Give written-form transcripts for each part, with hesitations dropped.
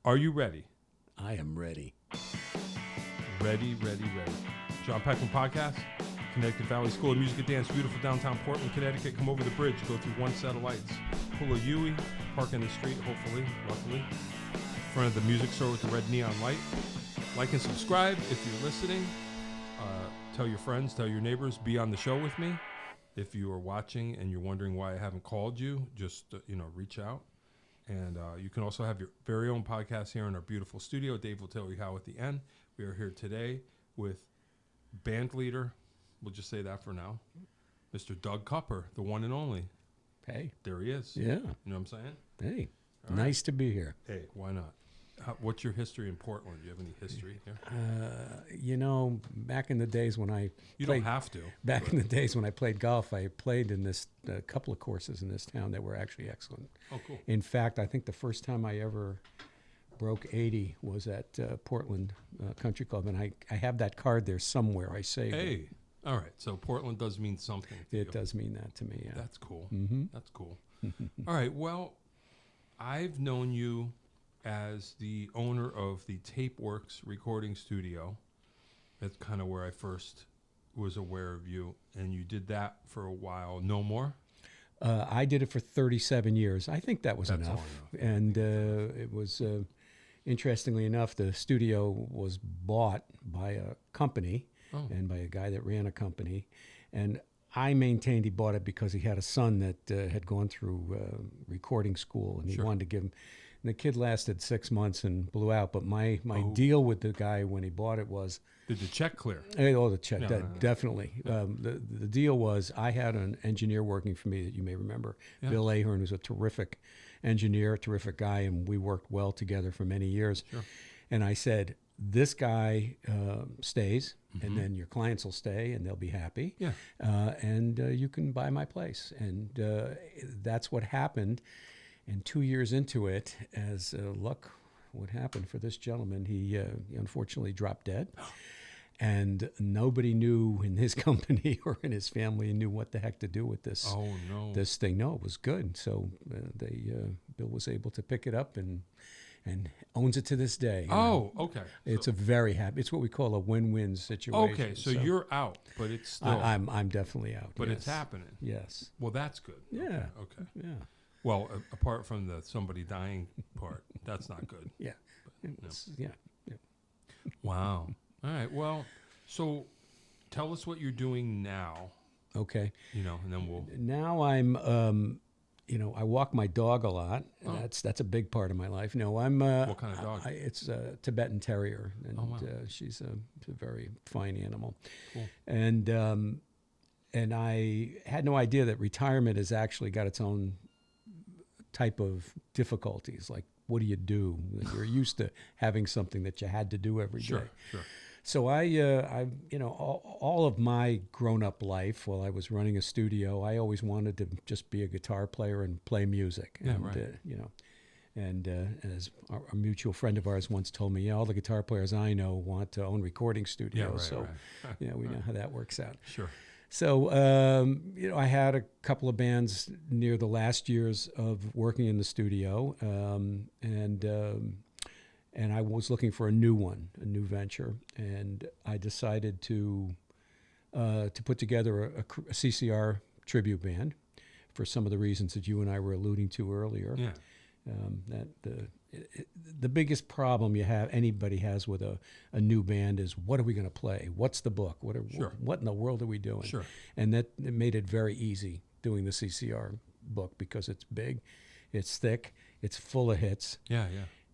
Are you ready? I am ready. Ready. John Peckman Podcast, Connecticut Valley School of Music and Dance, beautiful downtown Portland, Connecticut. Come over the bridge, go through one set of lights, pull a Yui, park in the street, hopefully, luckily, in front of the music store with the red neon light. Like and subscribe if you're listening. Tell your friends, tell your neighbors, be on the show with me. If you are watching and you're wondering why I haven't called you, just, reach out. And you can also have your very own podcast here in our beautiful studio. Dave will tell you how at the end. We are here today with band leader, we'll just say that for now, Mr. Doug Kupper, the one and only. Hey. There he is. Yeah. You know what I'm saying? Hey. All nice to be here. Hey, why not? What's your history in Portland? Do you have any history here? Back in the days when I don't have to. Back in the days when I played golf, I played in this a couple of courses in this town that were actually excellent. Oh, cool. In fact, I think the first time I ever broke 80 was at Portland Country Club, and I have that card there somewhere. I saved it. Hey, all right. So Portland does mean something to It you. does mean that to me, yeah. That's cool. Mm-hmm. That's cool. All right. Well, I've known you as the owner of the Tapeworks recording studio. That's kind of where I first was aware of you, and you did that for a while. No more? I did it for 37 years. I think that was That's enough. all enough. And it was, interestingly enough, the studio was bought by a company and by a guy that ran a company. And I maintained he bought it because he had a son that had gone through recording school, and he wanted to give him. And the kid lasted 6 months and blew out. But my deal with the guy when he bought it was... Did the check clear? The check, No. definitely. Yeah. The deal was I had an engineer working for me that you may remember, Bill Ahern, who's a terrific engineer, terrific guy, and we worked well together for many years. Sure. And I said, this guy stays, and then your clients will stay, and they'll be happy. Yeah. And you can buy my place. And that's what happened. And 2 years into it, as luck would happen for this gentleman, he unfortunately dropped dead. And nobody knew in his company or in his family knew what the heck to do with this. Oh, no. This thing. No, it was good. So Bill was able to pick it up and owns it to this day. Oh, okay. It's a very happy. It's what we call a win-win situation. Okay, so you're out, but it's still. I'm definitely out. But yes. it's happening. Yes. Well, that's good. Yeah. Okay. Yeah. Well, apart from the somebody dying part, that's not good. Yeah. Yeah. Wow. All right. Well, so tell us what you're doing now. Okay. And then we'll. Now I'm, I walk my dog a lot. Oh. That's a big part of my life. No, I'm. What kind of dog? It's a Tibetan Terrier, and wow. She's a very fine animal. Cool. And I had no idea that retirement has actually got its own type of difficulties. Like, what do you do? You're used to having something that you had to do every day. Sure. So I all of my grown-up life, while I was running a studio, I always wanted to just be a guitar player and play music. Yeah, and, right. And as a mutual friend of ours once told me, all the guitar players I know want to own recording studios. Yeah, right, so, right. We know how that works out. Sure. So, I had a couple of bands near the last years of working in the studio, and I was looking for a new venture, and I decided to put together a CCR tribute band for some of the reasons that you and I were alluding to earlier. Yeah. That the biggest problem anybody has with a new band is, what are we going to play? What's the book? What in the world are we doing? Sure. And it made it very easy doing the CCR book because it's big, it's thick, it's full of hits. Yeah.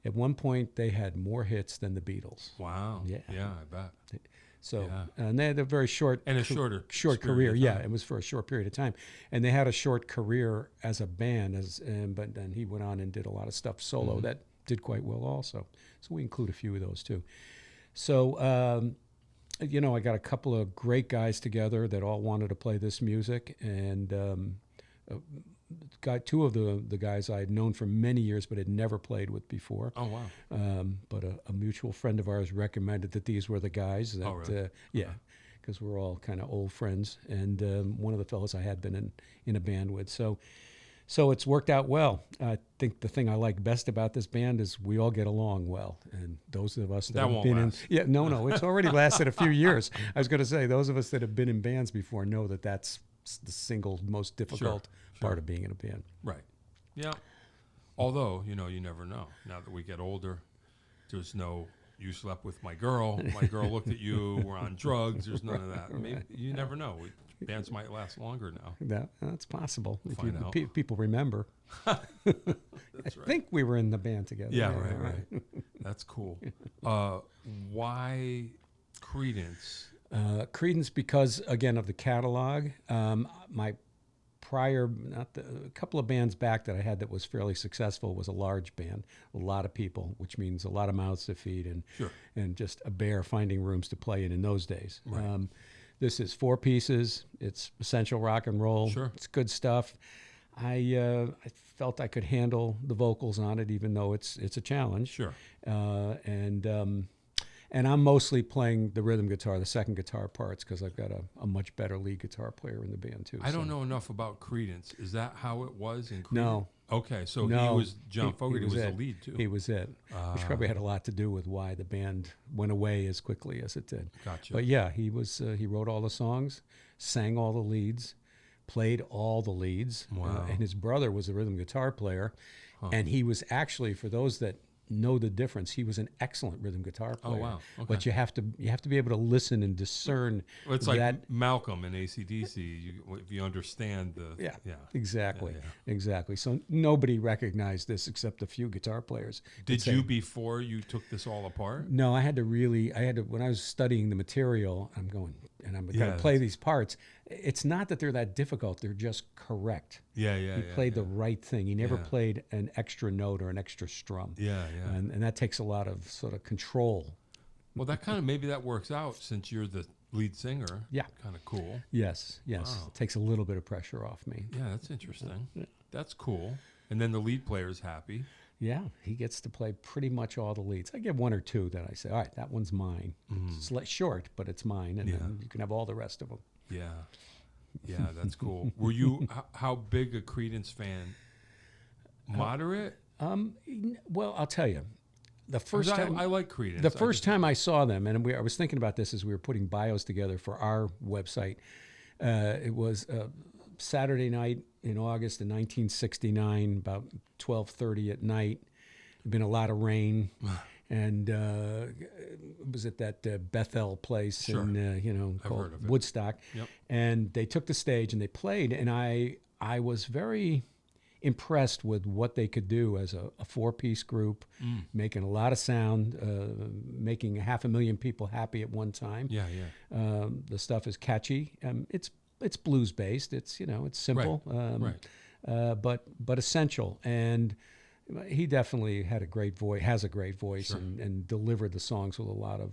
At one point, they had more hits than the Beatles. Wow. Yeah. Yeah, I bet. So, Yeah. and they had a very short career. Yeah, it was for a short period of time, and they had a short career as a band. But then he went on and did a lot of stuff solo that did quite well also. So we include a few of those too. So, I got a couple of great guys together that all wanted to play this music, and got two of the guys I had known for many years but had never played with before. Oh, wow. But a mutual friend of ours recommended that these were the guys. That, really? Because we're all kind of old friends. And one of the fellows I had been in a band with. So So it's worked out well. I think the thing I like best about this band is we all get along well. And those of us that have won't been last. no, it's already lasted a few years. I was going to say, those of us that have been in bands before know that that's the single most difficult part of being in a band. Right. Yeah. Although, you never know. Now that we get older, there's no, you slept with my girl looked at you, we're on drugs, there's none of that. Maybe, you never know. Bands might last longer now. That's possible. Find out. People remember. That's I think we were in the band together. Yeah, right. That's cool. Why Creedence? Creedence because, again, of the catalog. My a couple of bands back that I had that was fairly successful was a large band, a lot of people, which means a lot of mouths to feed and just a bear finding rooms to play in those days. Right. This is 4 pieces. It's essential rock and roll. Sure. It's good stuff. I felt I could handle the vocals on it, even though it's a challenge. Sure. And I'm mostly playing the rhythm guitar, the second guitar parts, because I've got a much better lead guitar player in the band, too. I don't know enough about Creedence. Is that how it was in Creedence? No. Okay, so he was John Fogerty was the lead, too. He was it, which probably had a lot to do with why the band went away as quickly as it did. Gotcha. But yeah, he wrote all the songs, sang all the leads, played all the leads. Wow. And his brother was a rhythm guitar player. And he was actually, for those that know the difference, he was an excellent rhythm guitar player. Oh, wow. Okay. But you have to be able to listen and discern. Well, it's like Malcolm in AC/DC. If you understand the Exactly. So nobody recognized this except a few guitar players. Did you before you took this all apart? No, I had to when I was studying the material, I'm going to play these parts. It's not that they're that difficult. They're just correct. He played the right thing. He never played an extra note or an extra strum. And that takes a lot of sort of control. Well, maybe that works out since you're the lead singer. Yeah. Kind of cool. Yes. Wow. It takes a little bit of pressure off me. Yeah, that's interesting. That's cool. And then the lead player's happy. Yeah, he gets to play pretty much all the leads. I get 1 or 2 that I say, all right, that one's mine. It's short, but it's mine, and then you can have all the rest of them. Yeah, that's cool. Were you, how big a Creedence fan? Moderate? Well, I'll tell you. The first time I like Creedence. The first time I saw them, and I was thinking about this as we were putting bios together for our website. It was Saturday night in August of 1969, about 12:30 at night. There'd been a lot of rain, and it was at that Bethel place called Woodstock. Yep. And they took the stage and they played, and I was very impressed with what they could do as a 4-piece group, making a lot of sound, making 500,000 people happy at one time. The stuff is catchy. It's blues based. It's it's simple, but essential. And he definitely had a great voice, has a great voice, and delivered the songs with a lot of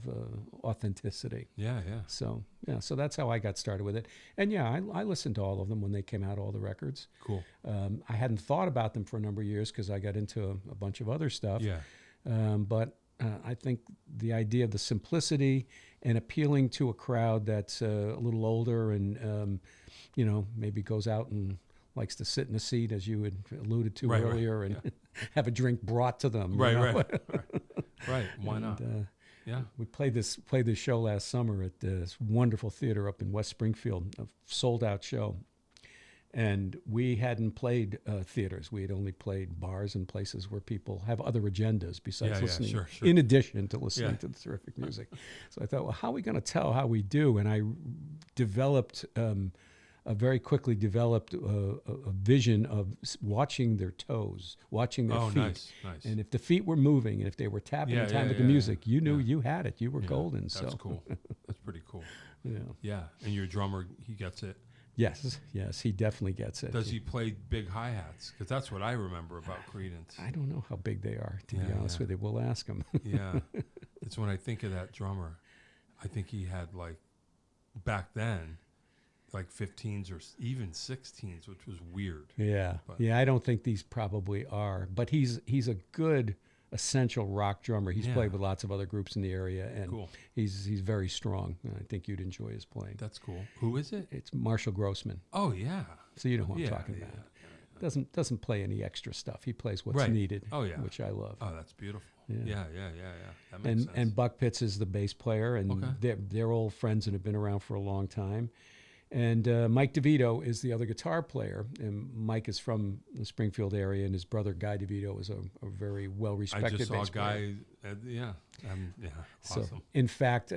authenticity. So that's how I got started with it. And I listened to all of them when they came out, all the records. Cool. I hadn't thought about them for a number of years because I got into a bunch of other stuff. But I think the idea of the simplicity and appealing to a crowd that's a little older and maybe goes out and likes to sit in a seat, as you had alluded to earlier, and have a drink brought to them. Right. Why not? We played this show last summer at this wonderful theater up in West Springfield, a sold-out show. And we hadn't played theaters. We had only played bars and places where people have other agendas besides listening, in addition to listening to the terrific music. So I thought, well, how are we going to tell how we do? And I developed... very quickly developed a vision of watching their toes, watching their feet. Nice. And if the feet were moving and if they were tapping in time with the music, you knew you had it. You were golden. That's cool. That's pretty cool. Yeah. And your drummer, he gets it. Yes, he definitely gets it. Does he play big hi-hats? Because that's what I remember about Creedence. I don't know how big they are, to be honest with you. We'll ask him. It's when I think of that drummer, I think he had back then, 15s or even 16s, which was weird. I don't think these probably are, but he's a good essential rock drummer. He's played with lots of other groups in the area, and he's very strong. I think you'd enjoy his playing. That's cool. Who is it? It's Marshall Grossman. Oh yeah. So you know who I'm talking about. doesn't play any extra stuff. He plays what's needed. Oh yeah, which I love. Oh, that's beautiful. Yeah. That makes sense. And Buck Pitts is the bass player, and they're old friends and have been around for a long time. And Mike DeVito is the other guitar player. And Mike is from the Springfield area, and his brother Guy DeVito is a very well-respected bass player. I just saw Guy. Awesome. So, in fact,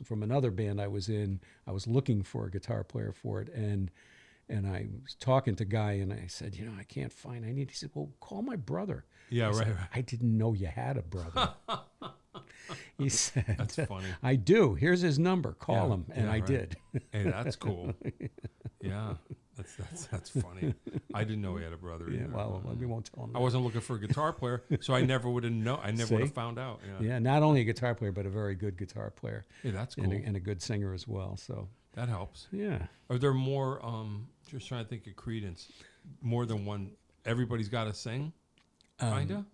from another band I was in, I was looking for a guitar player for it, and I was talking to Guy, and I said, I can't find. He said, well, call my brother. Yeah, right. I didn't know you had a brother. He said, "That's funny. I do. Here's his number. Call him." And I did. Hey, that's cool. Yeah, that's funny. I didn't know he had a brother either. Well, we won't tell him that. I wasn't looking for a guitar player, so I never would have known. I never would have found out. Yeah, not only a guitar player, but a very good guitar player. Hey, that's cool. And a good singer as well. So that helps. Yeah. Are there more? Just trying to think of Creedence. More than one. Everybody's got to sing. Kinda,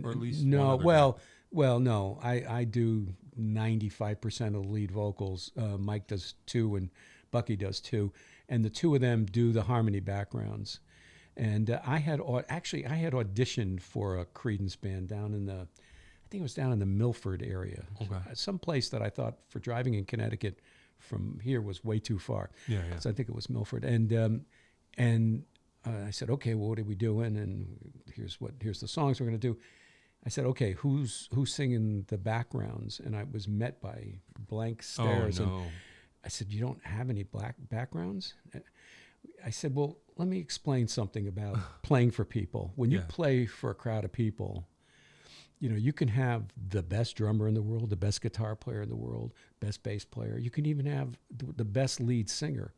or at least no. Well, no. I do 95% of the lead vocals. Mike does 2, and Bucky does 2, and the 2 of them do the harmony backgrounds. And I had auditioned for a Creedence band down in I think it was down in the Milford area, some place that I thought for driving in Connecticut from here was way too far. Yeah. So I think it was Milford, and I said, okay, well, what are we doing? And here's the songs we're going to do. I said, okay, who's singing the backgrounds? And I was met by blank stares. Oh, no. And I said, you don't have any black backgrounds? I said, well, let me explain something about playing for people. When you play for a crowd of people, you can have the best drummer in the world, the best guitar player in the world, best bass player. You can even have the best lead singer.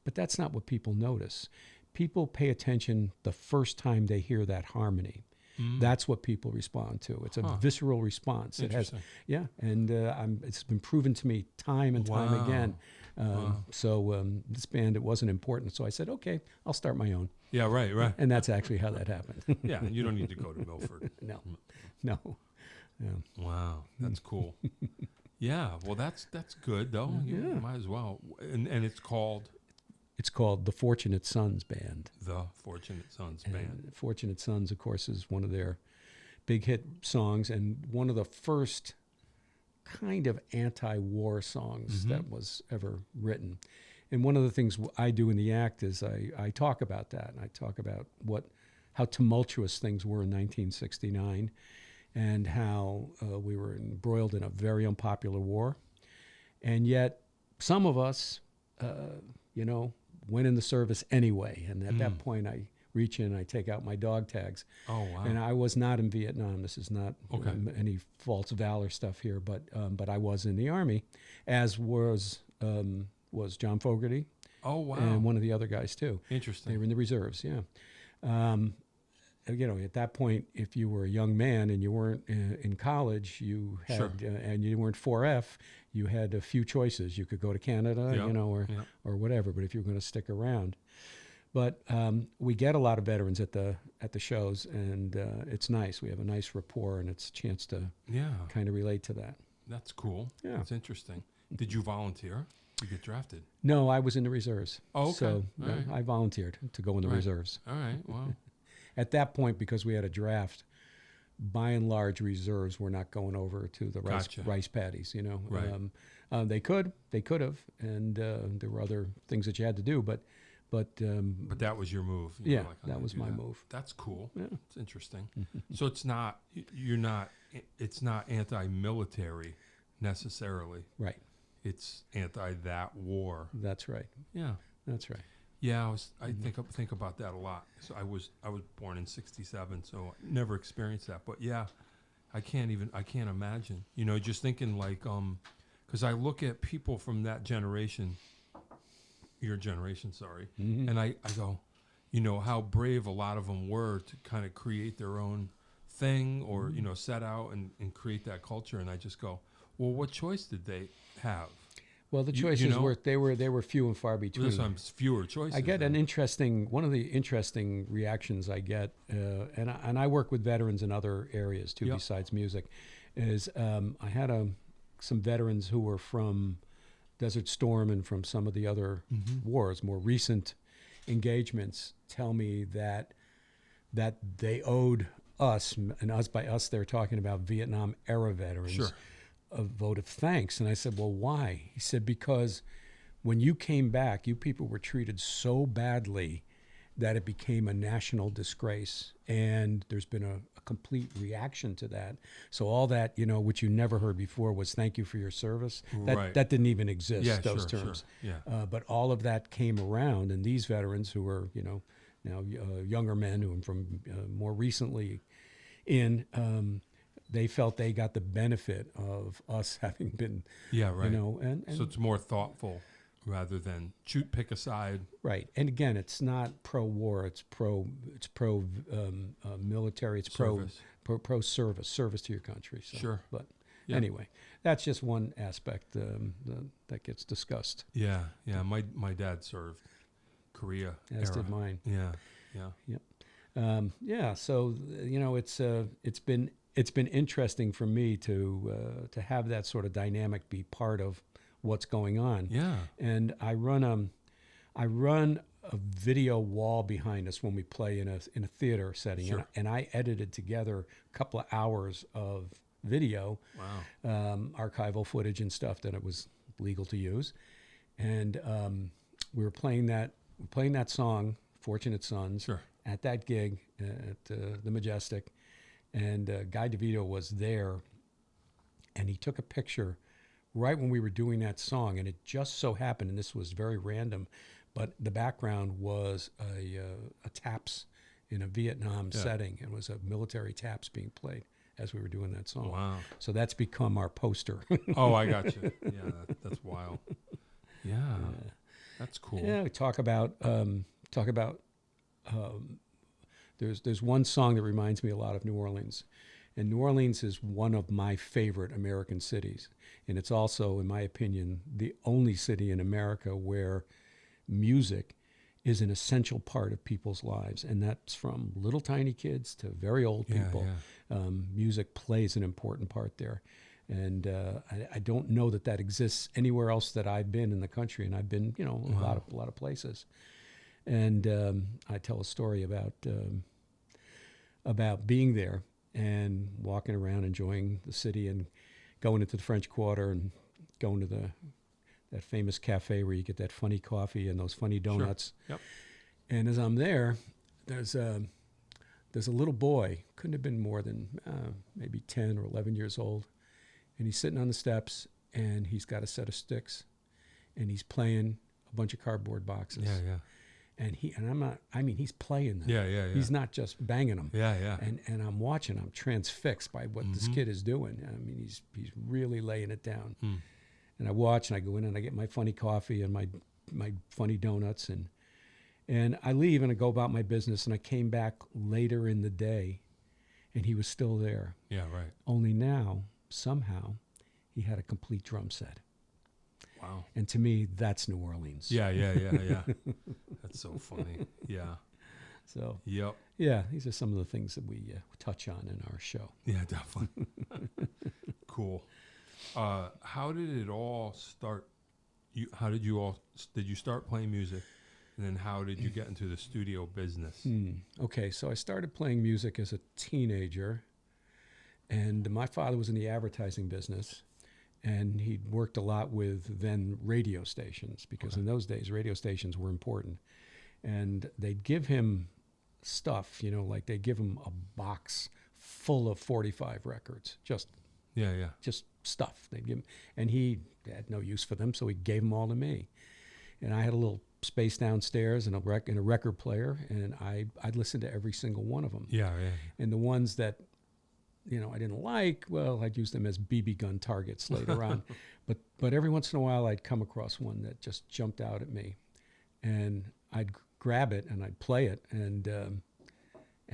But that's not what people notice. People pay attention the first time they hear that harmony. That's what people respond to. It's a visceral response. It has, and it's been proven to me time and time again. So this band, it wasn't important. So I said, okay, I'll start my own. Yeah, right. And that's actually how that happened. Yeah, you don't need to go to Milford. No. Yeah. Wow, that's cool. Yeah, well, that's good though. You might as well. And it's called. It's called The Fortunate Sons Band. The Fortunate Sons Band. Fortunate Sons, of course, is one of their big hit songs and one of the first kind of anti-war songs that was ever written. And one of the things I do in the act is I talk about that. And I talk about how tumultuous things were in 1969 and how we were embroiled in a very unpopular war. And yet some of us, went in the service anyway. And at that point, I reach in, I take out my dog tags. Oh, wow. And I was not in Vietnam. This is not any false valor stuff here, but I was in the Army, as was John Fogerty. Oh, wow. And one of the other guys, too. Interesting. They were in the reserves, yeah. At that point, if you were a young man and you weren't in college, you had, and you weren't 4F, you had a few choices. You could go to Canada, or whatever. But if you were going to stick around, but we get a lot of veterans at the shows, and it's nice. We have a nice rapport, and it's a chance to kind of relate to that. That's cool. Yeah, that's interesting. Did you volunteer to get drafted? No, I was in the reserves. Oh, okay. So I volunteered to go in the reserves. All right. Wow. At that point, because we had a draft, by and large, reserves were not going over to the rice paddies. Right. They could have, and there were other things that you had to do, but that was your move. That was my move. That's cool. Yeah, it's interesting. So it's not anti-military necessarily. Right. It's anti that war. That's right. Yeah, that's right. Yeah, I think about that a lot. So I was born in '67, so I never experienced that. But yeah, I can't imagine. Just thinking like, because I look at people from that generation, your generation, sorry, and I go, how brave a lot of them were to kind of create their own thing or set out and create that culture. And I just go, well, what choice did they have? Well, the choices were few and far between. Sometimes fewer choices. I get one of the interesting reactions I get, and I work with veterans in other areas too besides music, is I had some veterans who were from Desert Storm and from some of the other wars, more recent, engagements tell me that they owed us, and us by us, they're talking about Vietnam era veterans, Sure. a vote of thanks. And I said, well, why? He said, because when you came back, you people were treated so badly that it became a national disgrace. And there's been a complete reaction to that. So all that, which you never heard before was thank you for your service. Right. That didn't even exist, Yeah, those sure, terms. Sure. Yeah. But all of that came around, and these veterans who were, now younger men who are from more recently in, they felt they got the benefit of us having been, Yeah, right. and So it's more thoughtful rather than pick a side. right. And again, it's not pro-war; it's pro military. It's Service. pro service to your country. So, Sure. But Yeah. anyway, that's just one aspect that gets discussed. Yeah, yeah. My dad served Korea. As era. did mine. Yeah, yeah. Yep. So it's been interesting for me to have that sort of dynamic be part of what's going on. Yeah. And I run a video wall behind us when we play in a theater setting, Sure. and I edited together a couple of hours of video, Wow. archival footage and stuff that it was legal to use, and we were playing that song, "Fortunate Sons," Sure. at that gig at the Majestic, and Guy DeVito was there, and he took a picture right when we were doing that song, and it just so happened, and this was very random, but the background was a taps in a Vietnam setting. It was a military taps being played as we were doing that song. Wow. So that's become our poster. Oh, I got you. Yeah, that's wild. Yeah, that's cool. Yeah, we talk about there's one song that reminds me a lot of New Orleans. And New Orleans is one of my favorite American cities. And it's also, in my opinion, the only city in America where music is an essential part of people's lives. And that's from little tiny kids to very old people. Yeah. Music plays an important part there. And I don't know that exists anywhere else that I've been in the country. And I've been, a lot of places. And I tell a story about being there and walking around, enjoying the city, and going into the French Quarter and going to that famous cafe where you get that funny coffee and those funny donuts. Sure. Yep. And as I'm there, there's a little boy, couldn't have been more than maybe 10 or 11 years old, and he's sitting on the steps, and he's got a set of sticks, and he's playing a bunch of cardboard boxes. Yeah, yeah. And he's playing them. Yeah. He's not just banging them. Yeah. And I'm watching, I'm transfixed by what this kid is doing. I mean, he's really laying it down. Mm. And I watch, and I go in, and I get my funny coffee and my funny donuts, and I leave, and I go about my business, and I came back later in the day, and he was still there. Yeah, right. Only now, somehow, he had a complete drum set. Wow. And to me, that's New Orleans. Yeah. That's so funny. Yeah. So, Yep. yeah, these are some of the things that we touch on in our show. Yeah, definitely. Cool. How did it all start? Did you start playing music? And then how did you get into the studio business? Okay, so I started playing music as a teenager, and my father was in the advertising business, and he'd worked a lot with then radio stations, because in those days radio stations were important, and they'd give him stuff, like they'd give him a box full of 45 records, just stuff they'd give him, and he had no use for them, so he gave them all to me, and I had a little space downstairs and a record player, and I'd listen to every single one of them. Yeah. And the ones that I didn't like, well, I'd use them as BB gun targets later on. But every once in a while, I'd come across one that just jumped out at me, and I'd grab it and I'd play it, and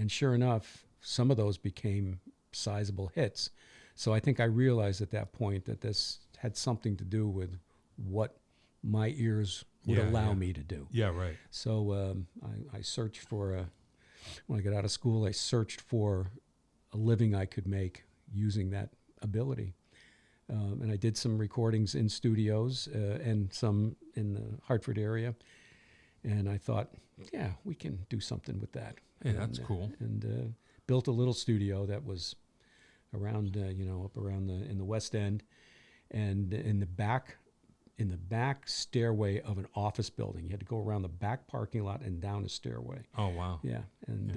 sure enough, some of those became sizable hits. So I think I realized at that point that this had something to do with what my ears would allow me to do. Yeah, right. So I searched for when I got out of school, I searched for a living I could make using that ability. And I did some recordings in studios and some in the Hartford area. And I thought, yeah, we can do something with that. Yeah, that's cool. And built a little studio that was around, up around in the West End, and in the back stairway of an office building. You had to go around the back parking lot and down a stairway. Oh, wow. Yeah, and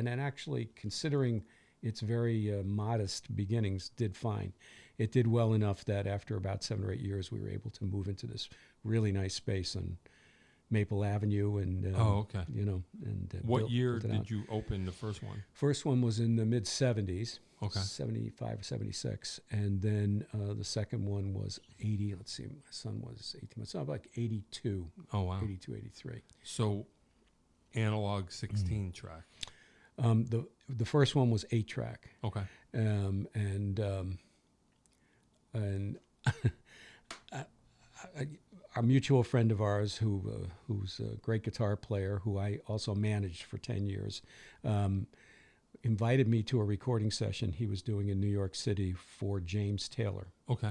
then actually, considering its very modest beginnings, did fine. It did well enough that after about 7 or 8 years, we were able to move into this really nice space on Maple Avenue, and okay. And what year did you open the first one? First one was in the mid 70s. Okay. 75 or 76, and then the second one was 80. Let's see, my son was 18 months, so like 82. Oh, wow. 82, 83. So, analog 16 track. The first one was 8-track. Okay. And a mutual friend of ours who's a great guitar player, who I also managed for 10 years, invited me to a recording session he was doing in New York City for James Taylor. Okay.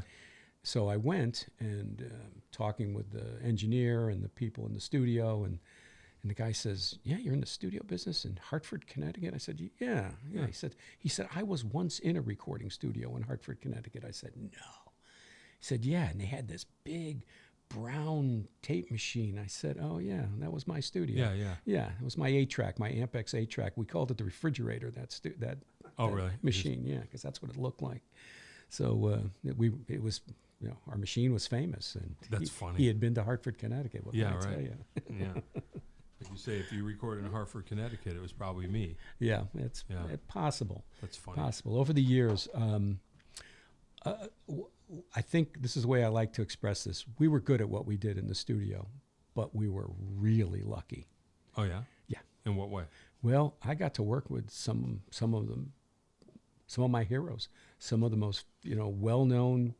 So I went and talking with the engineer and the people in the studio, and the guy says, "Yeah, you're in the studio business in Hartford, Connecticut?" I said, "Yeah." He said, "I was once in a recording studio in Hartford, Connecticut." I said, "No." He said, "Yeah, and they had this big brown tape machine." I said, "Oh yeah, that was my studio." Yeah, it was my 8-track, my Ampex 8-track. We called it the refrigerator. That really? Machine, yeah, because that's what it looked like. So it was, our machine was famous, and that's funny. He had been to Hartford, Connecticut. What can I tell you? Yeah. Like you say, if you recorded in Hartford, Connecticut, it was probably me. Yeah, it's possible. That's funny. Possible. Over the years, I think this is the way I like to express this. We were good at what we did in the studio, but we were really lucky. Oh, yeah? Yeah. In what way? Well, I got to work with some of my heroes, some of the most well-known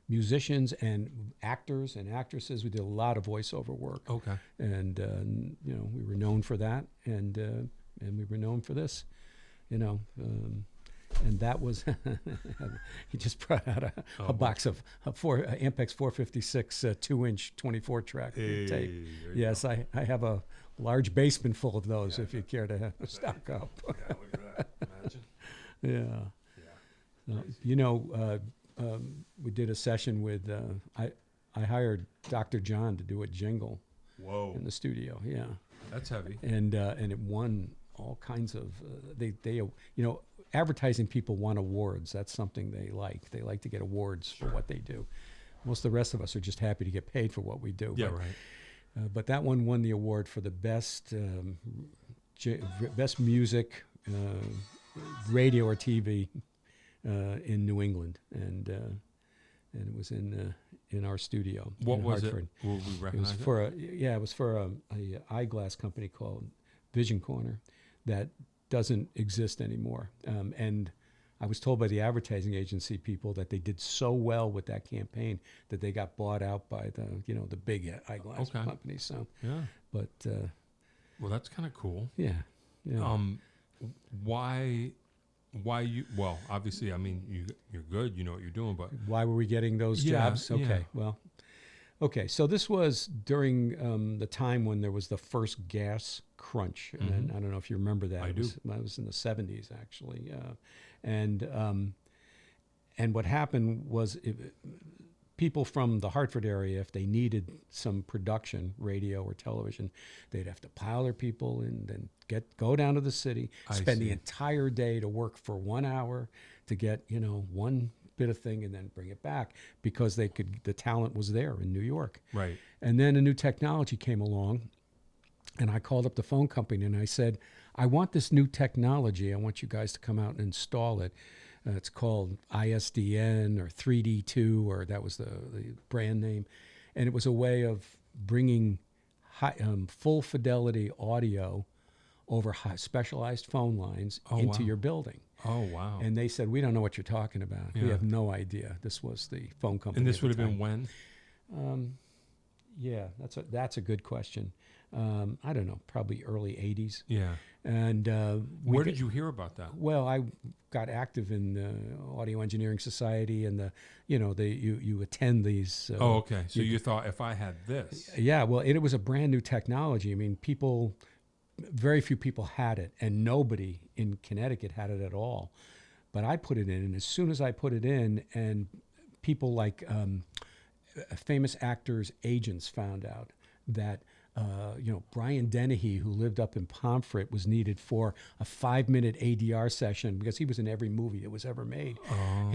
musicians and actors and actresses. We did a lot of voiceover work. Okay. And we were known for that, and we were known for this, and that was he just brought out a box of Ampex 456 2-inch 24-track tape. Yes, I have a large basement full of those, if you care to stock up. Yeah, look at that. Imagine. Yeah. We did a session with I hired Dr. John to do a jingle. Whoa. In the studio. Yeah. That's heavy. And it won all kinds of they advertising people want awards. That's something they like. They like to get awards for what they do. Most of the rest of us are just happy to get paid for what we do. Yeah, but, right. But that one won the award for the best best music, radio or TV in New England, and it was in our studio. What in was Hartford. it? Will we recognize it was for a eyeglass company called Vision Corner that doesn't exist anymore. And I was told by the advertising agency people that they did so well with that campaign that they got bought out by the big eyeglass companies. So yeah, but well, that's kind of cool. Yeah. Why you? Well, obviously, I mean, you're good. You know what you're doing, but why were we getting those jobs? Okay, yeah. Well. Okay, so this was during the time when there was the first gas crunch, and I don't know if you remember that. I do. It was in the 70s, actually, and what happened was people from the Hartford area, if they needed some production, radio or television, they'd have to pile their people and then go down to the city, spend the entire day to work for 1 hour to get one bit of thing and then bring it back, because the talent was there in New York. Right. And then a new technology came along, and I called up the phone company and I said, "I want this new technology. I want you guys to come out and install it. It's called ISDN or 3D2, or that was the brand name. And it was a way of bringing full fidelity audio over specialized phone lines into your building." Oh, wow. And they said, "We don't know what you're talking about. We have no idea." This was the phone company. And this would have been when? Yeah, that's a good question. I don't know, probably early 80s. Yeah. And where did you hear about that? Well, I got active in the Audio Engineering Society, and you attend these. Oh, okay. So you thought, if I had this. Yeah, well, it was a brand new technology. I mean, very few people had it, and nobody in Connecticut had it at all. But I put it in, and as soon as I put it in, and people like famous actors' agents found out that Brian Dennehy, who lived up in Pomfret, was needed for a 5-minute ADR session because he was in every movie that was ever made. Oh.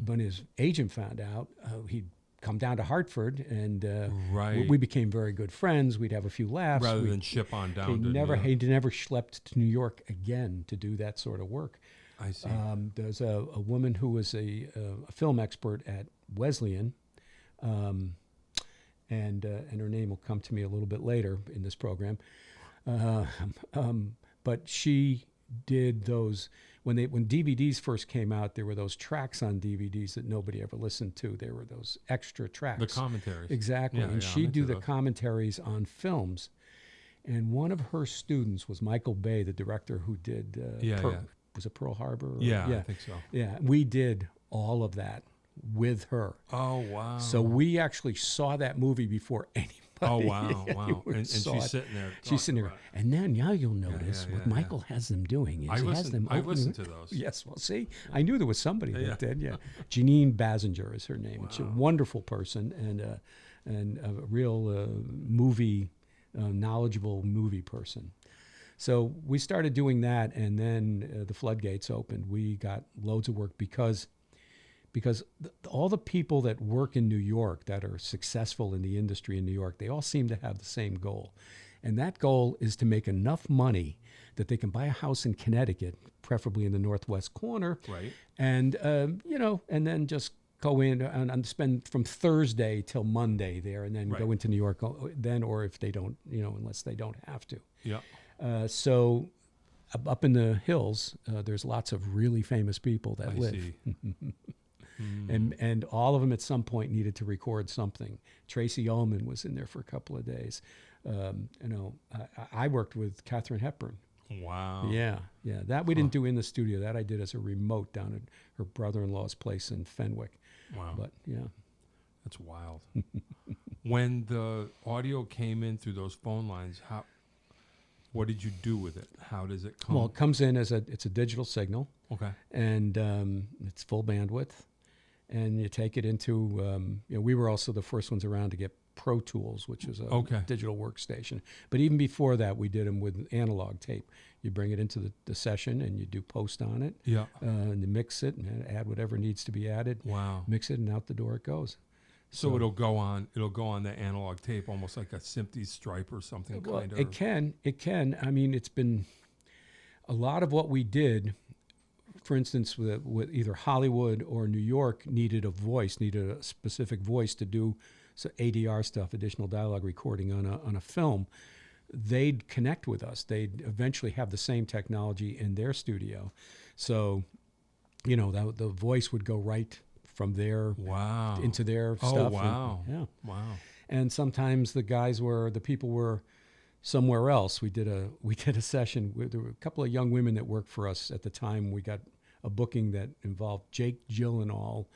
When his agent found out, he'd come down to Hartford, and right. we became very good friends. We'd have a few laughs. Rather than ship on down. He never schlepped to New York again to do that sort of work. I see. There's a woman who was a film expert at Wesleyan, and her name will come to me a little bit later in this program. But she did those when DVDs first came out. There were those tracks on DVDs that nobody ever listened to. There were those extra tracks. The commentaries. Exactly. And she'd do the commentaries on films. And one of her students was Michael Bay, the director who did was it Pearl Harbor? I think so. Yeah, we did all of that with her. Oh, wow. So we actually saw that movie before anybody. Oh, wow, wow. And she's sitting there. She's sitting there. And then now you'll notice what Michael has them doing is I listened to those. Yes, well, see, I knew there was somebody that did, Janine Basinger is her name. Wow. She's a wonderful person and a real knowledgeable movie person. So we started doing that, and then the floodgates opened. We got loads of work because all the people that work in New York that are successful in the industry in New York, they all seem to have the same goal. And that goal is to make enough money that they can buy a house in Connecticut, preferably in the northwest corner. Right. And, and then just go in and spend from Thursday till Monday there, and then go into New York then, or if they don't, unless they don't have to. Yeah. So up in the hills, there's lots of really famous people that live. See. And all of them at some point needed to record something. Tracy Ullman was in there for a couple of days. I worked with Katharine Hepburn. Wow. Yeah. That we didn't do in the studio. That I did as a remote down at her brother-in-law's place in Fenwick. Wow. But yeah. That's wild. When the audio came in through those phone lines, what did you do with it? How does it come? Well, it comes in it's a digital signal. Okay. And it's full bandwidth. And you take it into, we were also the first ones around to get Pro Tools, which is a digital workstation. But even before that, we did them with analog tape. You bring it into the session and you do post on it. Yeah. And you mix it and add whatever needs to be added. Wow. Mix it and out the door it goes. So it'll go on the analog tape, almost like a Simpty Stripe or something kind of. It can. I mean, it's been a lot of what we did. For instance, with either Hollywood or New York needed a specific voice to do ADR stuff, additional dialogue recording on a film. They'd connect with us. They'd eventually have the same technology in their studio. So, the voice would go right from there into their stuff. Oh, wow. Wow. And sometimes the people were somewhere else. We did a session with there were a couple of young women that worked for us at the time. We got a booking that involved Jake Gyllenhaal's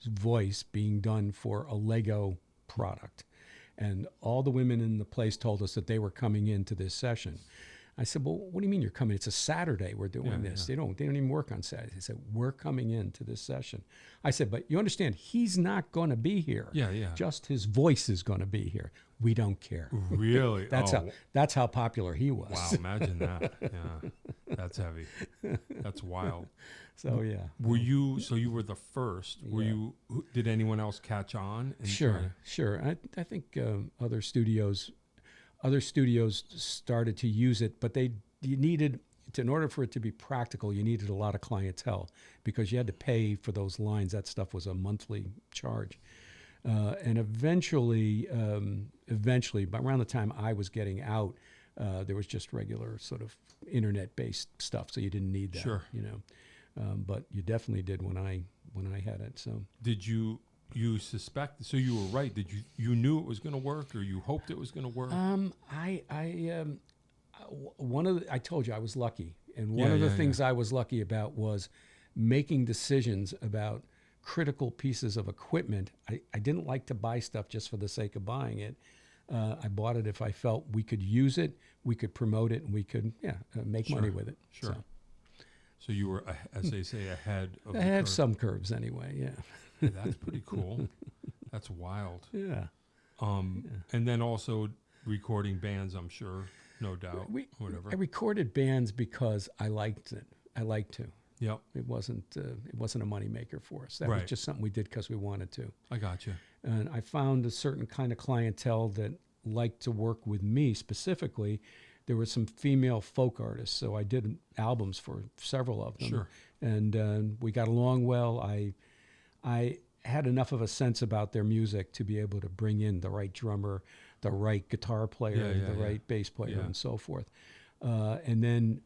voice being done for a Lego product. And all the women in the place told us that they were coming into this session. I said, well, what do you mean you're coming? It's a Saturday we're doing this. Yeah. They don't even work on Saturdays. They said, we're coming into this session. I said, but you understand, he's not going to be here. Yeah. Just his voice is going to be here. We don't care. Really? That's how popular he was. Wow, imagine that. Yeah. That's heavy. That's wild. So yeah. You were the first. Did anyone else catch on? Sure. I think other studios started to use it, but in order for it to be practical, you needed a lot of clientele because you had to pay for those lines. That stuff was a monthly charge. And eventually, by around the time I was getting out, there was just regular sort of internet-based stuff, so you didn't need that. Sure. But you definitely did when I had it. So did you you suspect? So you were right. Did you knew it was going to work, or you hoped it was going to work? I told you I was lucky, and one of the things I was lucky about was making decisions about critical pieces of equipment. I didn't like to buy stuff just for the sake of buying it. I bought it if I felt we could use it, we could promote it, and we could make money with it. Sure. So you were, as they say, ahead of I had some curves anyway. Yeah. That's pretty cool. That's wild. Yeah. And then also recording bands, I'm sure, no doubt. Whatever. I recorded bands because I liked it. I liked to. Yep. It wasn't a moneymaker for us. That was just something we did because we wanted to. I got you. And I found a certain kind of clientele that liked to work with me specifically. There were some female folk artists, so I did albums for several of them. Sure. And we got along well. I had enough of a sense about their music to be able to bring in the right drummer, the right guitar player, the right bass player, and so forth. And then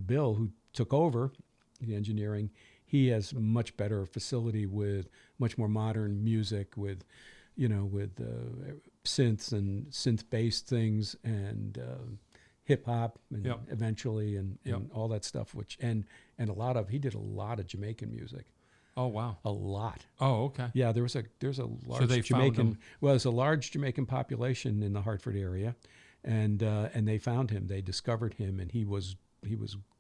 Bill, who took over the engineering, he has much better facility with much more modern music, with synths and synth-based things, and hip hop, and eventually, and all that stuff. And he did a lot of Jamaican music. Oh wow, a lot. Oh okay. Yeah, there's a large Jamaican. Well, there's a large Jamaican population in the Hartford area, and they found him. They discovered him, and he was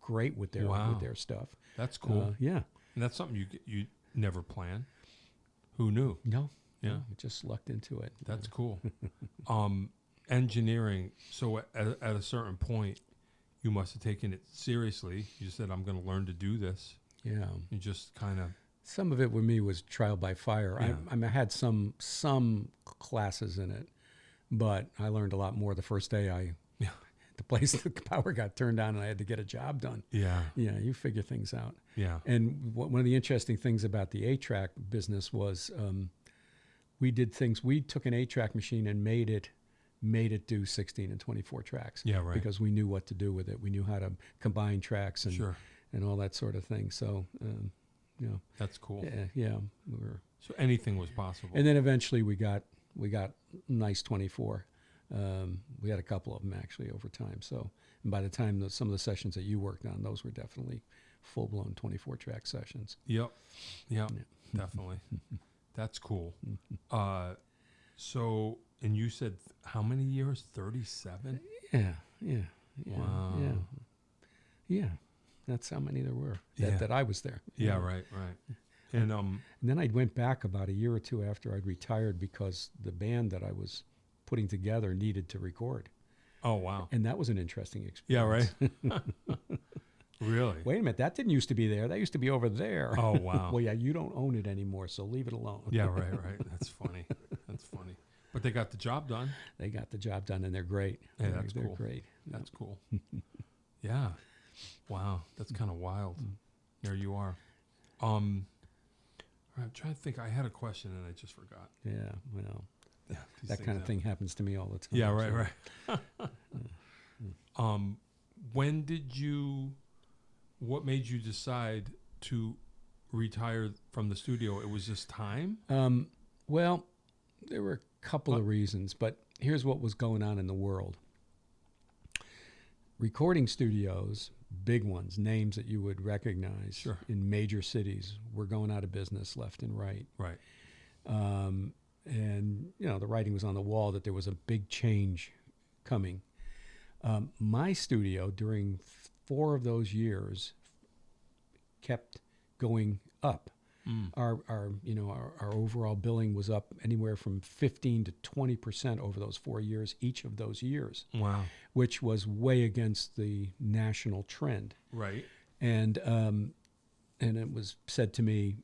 great with their stuff. That's cool. Yeah, and that's something you never plan. Who knew? No. Yeah, we just lucked into it. That's cool. Engineering. So at a certain point, you must have taken it seriously. You said, "I'm going to learn to do this." Yeah. You just kind of. Some of it with me was trial by fire. Yeah. I had some classes in it, but I learned a lot more the first day the place, the power got turned on and I had to get a job done. Yeah. Yeah, you figure things out. Yeah. And one of the interesting things about the 8-track business was we did things. We took an 8-track machine and made it do 16 and 24 tracks. Yeah, right. Because we knew what to do with it. We knew how to combine tracks and all that sort of thing. So, that's cool. Yeah. So anything was possible. And then eventually we got nice 24. We had a couple of them actually over time. So, and by the time some of the sessions that you worked on, those were definitely full-blown 24-track sessions. Yep, definitely. That's cool. So, and you said how many years? 37? Yeah. Wow. Yeah. That's how many there were that I was there. Yeah, right. And then I went back about a year or two after I'd retired because the band that I was putting together needed to record. Oh, wow. And that was an interesting experience. Yeah, right. Really? Wait a minute, that didn't used to be there. That used to be over there. Oh, wow. Well, yeah, you don't own it anymore, so leave it alone. Yeah, right. That's funny. But they got the job done. They got the job done, and they're great. Yeah, that's cool. They're great. That's cool. Yeah. Wow, that's kind of wild. There you are. I'm trying to think. I had a question and I just forgot. Yeah, well, that kind of thing happens to me all the time. Yeah, right. What made you decide to retire from the studio? It was just time? Well, there were a couple of reasons, but here's what was going on in the world. Recording studios, big ones, names that you would recognize in major cities, were going out of business left and right. Right. And, the writing was on the wall that there was a big change coming. My studio, during 4 of those years, kept going up. Our overall billing was up anywhere from 15 to 20% over those 4 years, each of those years. Wow. Which was way against the national trend. Right. And it was said to me,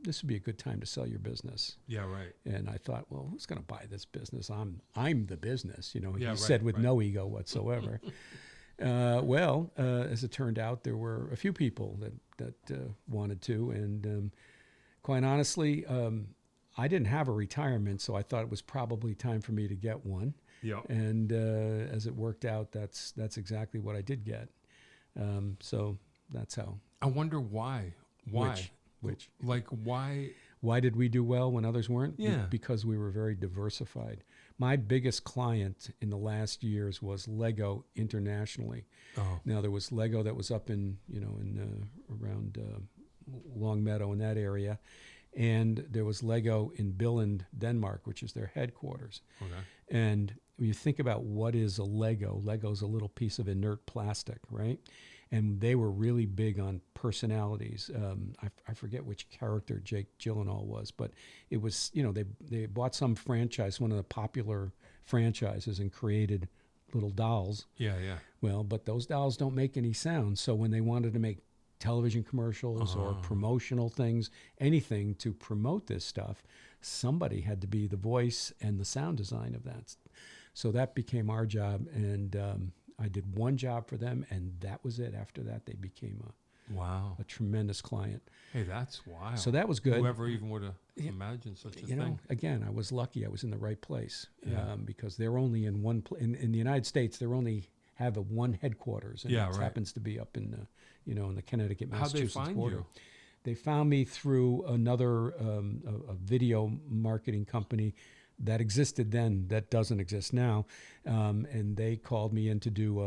this would be a good time to sell your business. Yeah, right. And I thought, well, who's going to buy this business? I'm the business, he said with no ego whatsoever. As it turned out, there were a few people that wanted to, and quite honestly, I didn't have a retirement, so I thought it was probably time for me to get one. Yeah. And as it worked out, that's exactly what I did get. So that's how. I wonder why. Why? Which? Like why? Why did we do well when others weren't? Yeah. Because we were very diversified. My biggest client in the last years was Lego internationally. Oh. Now there was Lego that was up in around Longmeadow in that area, and there was Lego in Billund, Denmark, which is their headquarters. Okay. And when you think about what is a Lego, Lego's a little piece of inert plastic, right? And they were really big on personalities. I forget which character Jake Gyllenhaal was, but it was, they bought some franchise, one of the popular franchises, and created little dolls. Yeah, yeah. Well, but those dolls don't make any sound. So when they wanted to make television commercials or promotional things, anything to promote this stuff, somebody had to be the voice and the sound design of that. So that became our job, and I did one job for them, and that was it. After that, they became a tremendous client. Hey, that's wild. So that was good. Whoever even would have imagined such a thing. Again, I was lucky. I was in the right place because they're only in one in the United States. They only have one headquarters, and it happens to be up in in the Connecticut, Massachusetts How'd they find border. you? They found me through another a video marketing company that existed then that doesn't exist now, and they called me in to do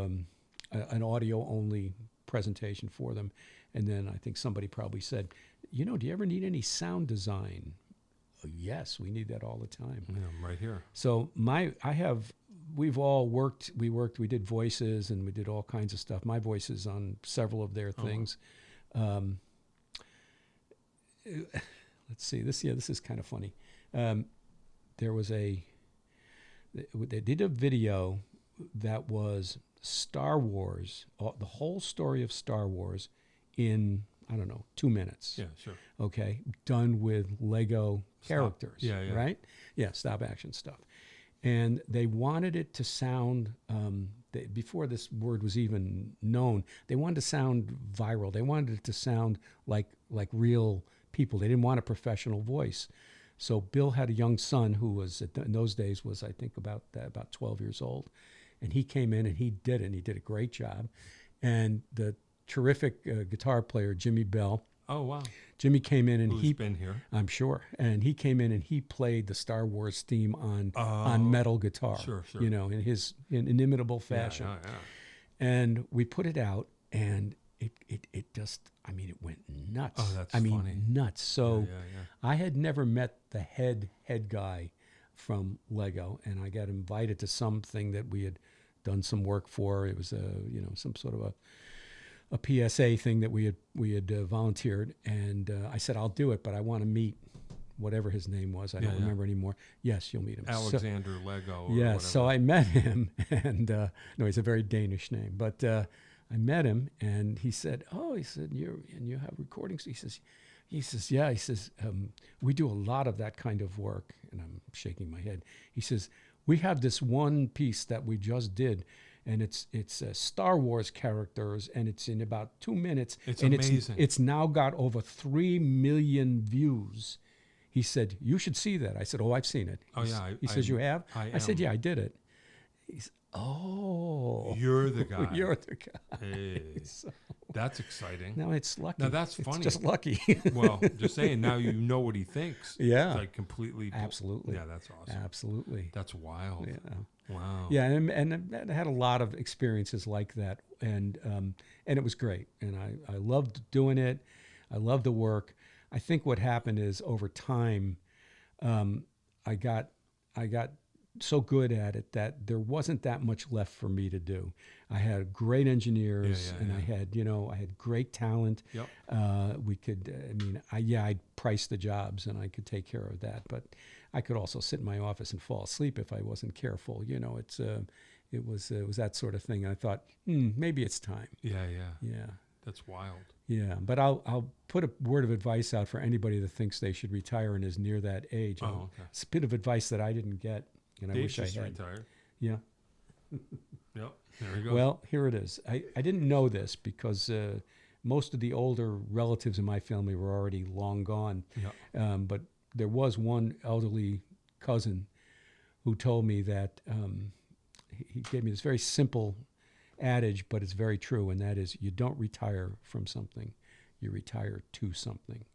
an audio-only presentation for them. And then I think somebody probably said, do you ever need any sound design? Oh, yes, we need that all the time. Yeah, I'm right here. So we've all worked, we did voices and we did all kinds of stuff. My voice is on several of their things. Let's see, this is kind of funny. There was they did a video that was Star Wars, the whole story of Star Wars in, 2 minutes. Yeah, sure. Okay, done with Lego characters. Yeah, yeah. Right? Yeah, stop action stuff. And they wanted it to sound, before this word was even known, they wanted to sound viral. They wanted it to sound like real people. They didn't want a professional voice. So Bill had a young son who was, in those days, was I think about 12 years old. And he came in and he did it, and he did a great job. And the terrific guitar player, Jimmy Bell. Oh, wow. Jimmy came in and Who's been here. I'm sure. And he came in and he played the Star Wars theme on metal guitar. Sure, sure. In his inimitable fashion. Yeah. And we put it out, and it just, it went nuts. Oh, that's funny. Nuts. So Yeah. I had never met the head guy from Lego, and I got invited to something that we had done some work for. It was some sort of a PSA thing that we had volunteered, and I said, I'll do it, but I want to meet whatever his name was. I don't remember anymore. Yes, you'll meet him. Alexander Lego. Yeah, whatever. so I met him, and no, he's a very Danish name, but I met him, and he said, you have recordings? He says, yeah. He says, we do a lot of that kind of work, and I'm shaking my head. He says, we have this one piece that we just did, and it's Star Wars characters, and it's in about 2 minutes. It's and amazing. It's now got over 3 million views. He said, you should see that. I said, I've seen it. Oh, yeah. He says, you have? I said, am. yeah, I did it. He's, You're the guy. You're the guy. Hey, So, that's exciting. no, it's lucky. Now, that's funny. It's just lucky. Well, just saying, now you know what he thinks. Yeah. It's like completely. Absolutely. Yeah, that's awesome. Absolutely. That's wild. Yeah. Wow. Yeah, and I had a lot of experiences like that, and it was great, and I loved doing it. I loved the work. I think what happened is over time, I got so good at it that there wasn't that much left for me to do. I had great engineers, and I had great talent. Yep. I'd price the jobs and I could take care of that, but I could also sit in my office and fall asleep if I wasn't careful. It was that sort of thing. I thought, maybe it's time. Yeah. Yeah. That's wild. Yeah, but I'll put a word of advice out for anybody that thinks they should retire and is near that age. Oh, okay. It's a bit of advice that I didn't get, and I Dave wish I just had. retired. Yeah. Yep. There we go. Well, here it is. I didn't know this because most of the older relatives in my family were already long gone. Yep. But there was one elderly cousin who told me that he gave me this very simple adage, but it's very true, and that is, you don't retire from something, you retire to something.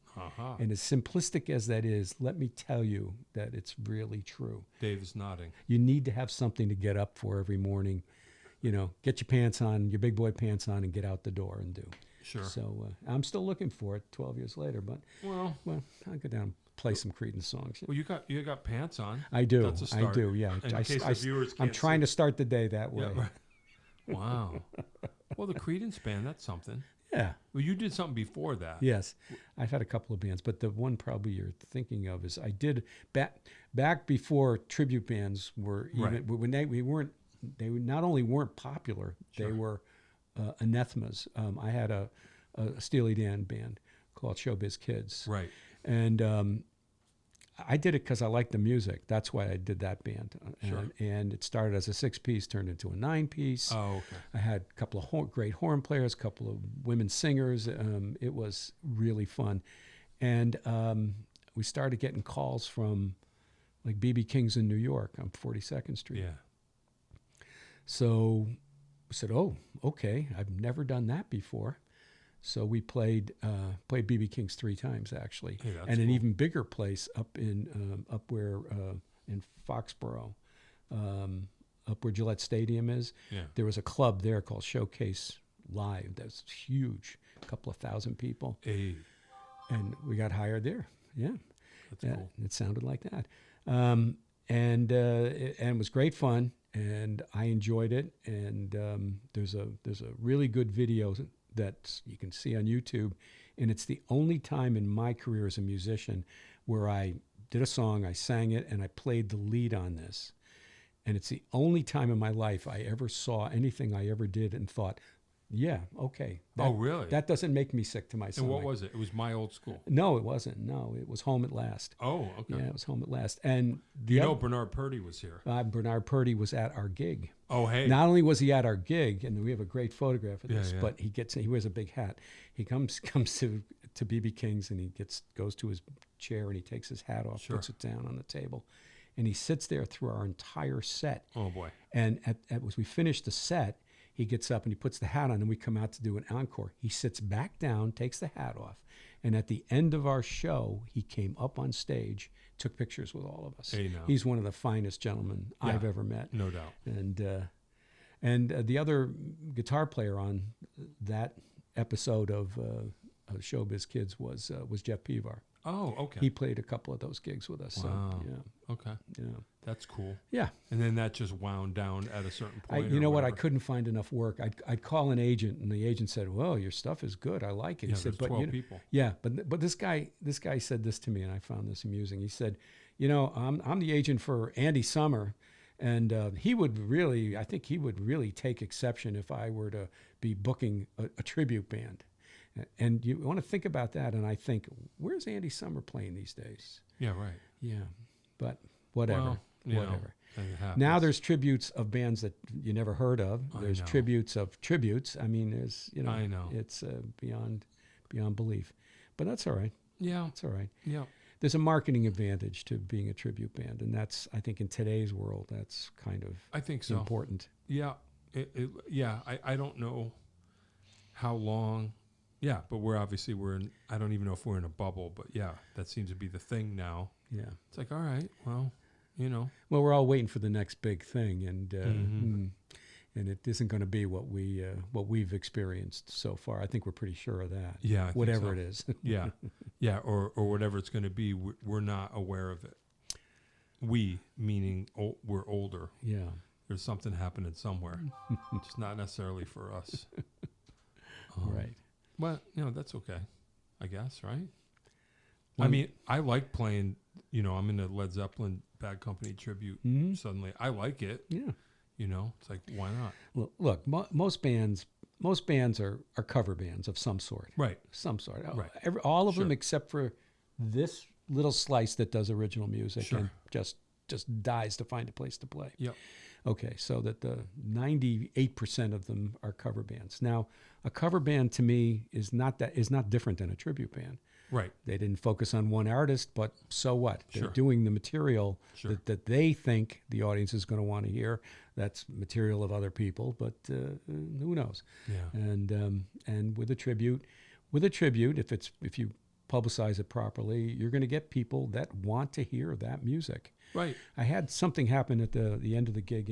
And as simplistic as that is, let me tell you that it's really true. Dave is nodding. You need to have something to get up for every morning. You know, get your pants on, your big boy pants on, and get out the door and do. Sure. So I'm still looking for it 12 years later, but well, I'll go down and play some Creedence songs. Well, you got pants on. I do. That's a start. I do. Yeah. In case the viewers can't I'm trying to start the day that way. Yeah, right. Wow. Well, the Creedence band, that's something. Yeah. Well, you did something before that. Yes. I've had a couple of bands, but the one probably you're thinking of is I did back before tribute bands were even, when they not only weren't popular, they were anathemas. I had a Steely Dan band called Showbiz Kids. Right. And I did it because I liked the music. That's why I did that band. And it started as a 6-piece, turned into a 9-piece. Oh, okay. I had a couple of great horn players, a couple of women singers. It was really fun. And we started getting calls from like B.B. King's in New York on 42nd Street. Yeah. So we said, oh, okay, I've never done that before. So we played B.B. King's 3 times actually, and an even bigger place up in Foxborough, up where Gillette Stadium is. Yeah. There was a club there called Showcase Live. That's huge, a couple of thousand people. Hey. And we got hired there. Yeah, that's cool. It sounded like that, and it was great fun, and I enjoyed it. And there's a really good video that you can see on YouTube, and it's the only time in my career as a musician where I did a song, I sang it, and I played the lead on this. And it's the only time in my life I ever saw anything I ever did and thought, yeah, okay. Oh, really? That doesn't make me sick to my stomach. And what was it? It was My Old School. No, it wasn't. No, it was Home at Last. Oh, okay. Yeah, it was Home at Last. And Bernard Purdy was here. Bernard Purdy was at our gig. Oh, hey. Not only was he at our gig, and we have a great photograph of this, but he wears a big hat. He comes to B.B. King's, and he goes to his chair, and he takes his hat off, puts it down on the table, and he sits there through our entire set. Oh boy! And as we finish the set, he gets up and he puts the hat on, and we come out to do an encore. He sits back down, takes the hat off, and at the end of our show, he came up on stage, took pictures with all of us. Hey, no. He's one of the finest gentlemen I've ever met. No doubt. And the other guitar player on that episode of Showbiz Kids was Jeff Pevar. Oh, okay. He played a couple of those gigs with us. Wow. So, yeah. Okay. Yeah. That's cool. Yeah. And then that just wound down at a certain point. You know what? I couldn't find enough work. I'd call an agent, and the agent said, "Well, your stuff is good. I like it." Yeah, he said, "But 12 people." Yeah, but this guy said this to me, and I found this amusing. He said, "You know, I'm the agent for Andy Summer, and I think he would really take exception if I were to be booking a tribute band." And you want to think about that, and I think, where's Andy Summer playing these days? Yeah, right. Yeah, but whatever. Well, whatever. Now there's tributes of bands that you never heard of. There's tributes of tributes. I mean, there's I know. It's beyond belief, but that's all right. Yeah, it's all right. Yeah, there's a marketing advantage to being a tribute band, and that's, I think, in today's world, that's kind of important. Yeah, I don't know how long. Yeah, but we're in. I don't even know if we're in a bubble, but yeah, that seems to be the thing now. Yeah, it's like, all right, well. Well, we're all waiting for the next big thing, and and it isn't going to be what we've experienced so far. I think we're pretty sure of that. Yeah, whatever it is. yeah, or whatever it's going to be, we're not aware of it. We, meaning we're older. Yeah, there's something happening somewhere, just not necessarily for us. Right. Well, that's okay, I guess, right? I mean, I like playing. I'm in a Led Zeppelin Bad Company tribute. Suddenly, I like it. Yeah. It's like, why not? Well, look, most bands are cover bands of some sort. Right. Some sort. Right. All of them except for this little slice that does original music and just dies to find a place to play. Yep. Okay, so that the 98% of them are cover bands. Now, a cover band to me is not different than a tribute band. Right. They didn't focus on one artist, but so what? They're doing the material that they think the audience is going to want to hear. That's material of other people, but who knows? Yeah. And with a tribute, if you publicize it properly, you're going to get people that want to hear that music. Right. I had something happen at the end of the gig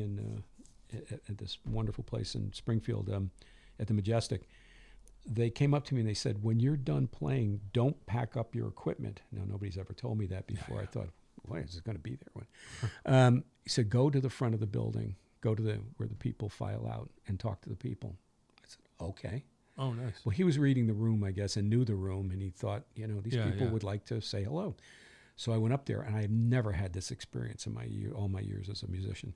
at this wonderful place in Springfield, at the Majestic. They came up to me and they said, when you're done playing, don't pack up your equipment. Now, nobody's ever told me that before. I thought, why is it going to be there? He said, go to the front of the building, go to where the people file out and talk to the people. I said, okay. Oh, nice. Well, he was reading the room, I guess, and knew the room, and he thought, these people would like to say hello. So I went up there, and I have never had this experience in all my years as a musician.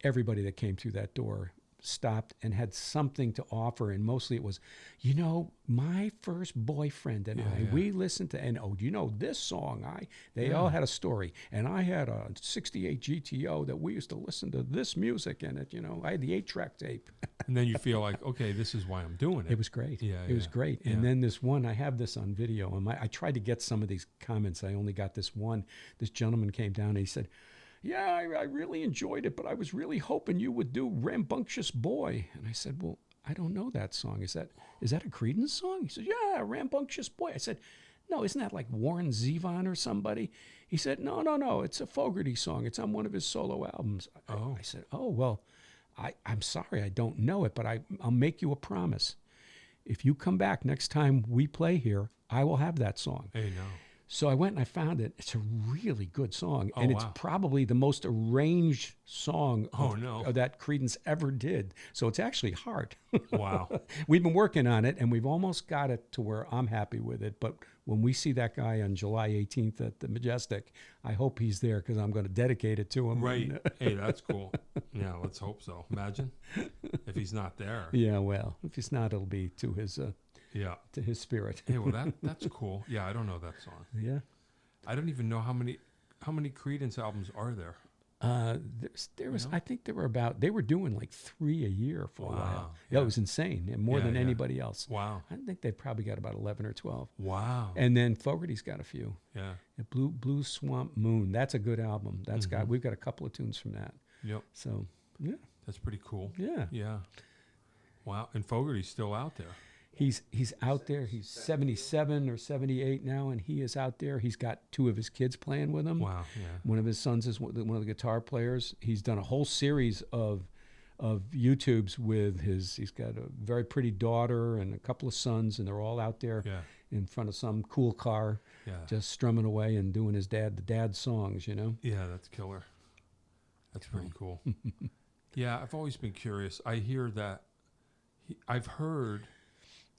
Everybody that came through that door stopped and had something to offer, and mostly it was, my first boyfriend and we listened to, and this song, they all had a story, and I had a 68 GTO that we used to listen to this music in it, I had the 8-track tape. And then you feel like, okay, this is why I'm doing it. It was great. It was great. And then this one, I have this on video, and I tried to get some of these comments. I only got this one. This gentleman came down and he said, yeah, I really enjoyed it, but I was really hoping you would do Rambunctious Boy. And I said, well, I don't know that song. Is that a Creedence song? He said, yeah, Rambunctious Boy. I said, no, isn't that like Warren Zevon or somebody? He said, no, it's a Fogerty song. It's on one of his solo albums. I said, oh, well, I'm sorry, I don't know it, but I'll make you a promise. If you come back next time we play here, I will have that song. Hey, no. So I went and I found it. It's a really good song. And it's probably the most arranged song that Creedence ever did. So it's actually hard. Wow. We've been working on it, and we've almost got it to where I'm happy with it. But when we see that guy on July 18th at the Majestic, I hope he's there because I'm going to dedicate it to him. Right. Hey, that's cool. Yeah, let's hope so. Imagine if he's not there. Yeah, well, if he's not, it'll be to his... to his spirit. Hey, well, that's cool. Yeah, I don't know that song. Yeah. I don't even know how many Creedence albums are there. There was, I think they were doing like 3 a year for a while. Yeah, it was insane, and more than anybody else. Wow. I think they probably got about 11 or 12. Wow. And then Fogerty's got a few. Yeah. Blue Swamp Moon. That's a good album. We've got a couple of tunes from that. Yep. So, yeah. That's pretty cool. Yeah. Yeah. Wow. And Fogerty's still out there. He's out there. He's 77 or 78 now, and he is out there. He's got 2 of his kids playing with him. Wow, yeah. One of his sons is one of the guitar players. He's done a whole series of YouTubes with he's got a very pretty daughter and a couple of sons, and they're all out there in front of some cool car, just strumming away and doing the dad songs, Yeah, that's killer. That's pretty cool. Yeah, I've always been curious. I hear that, I've heard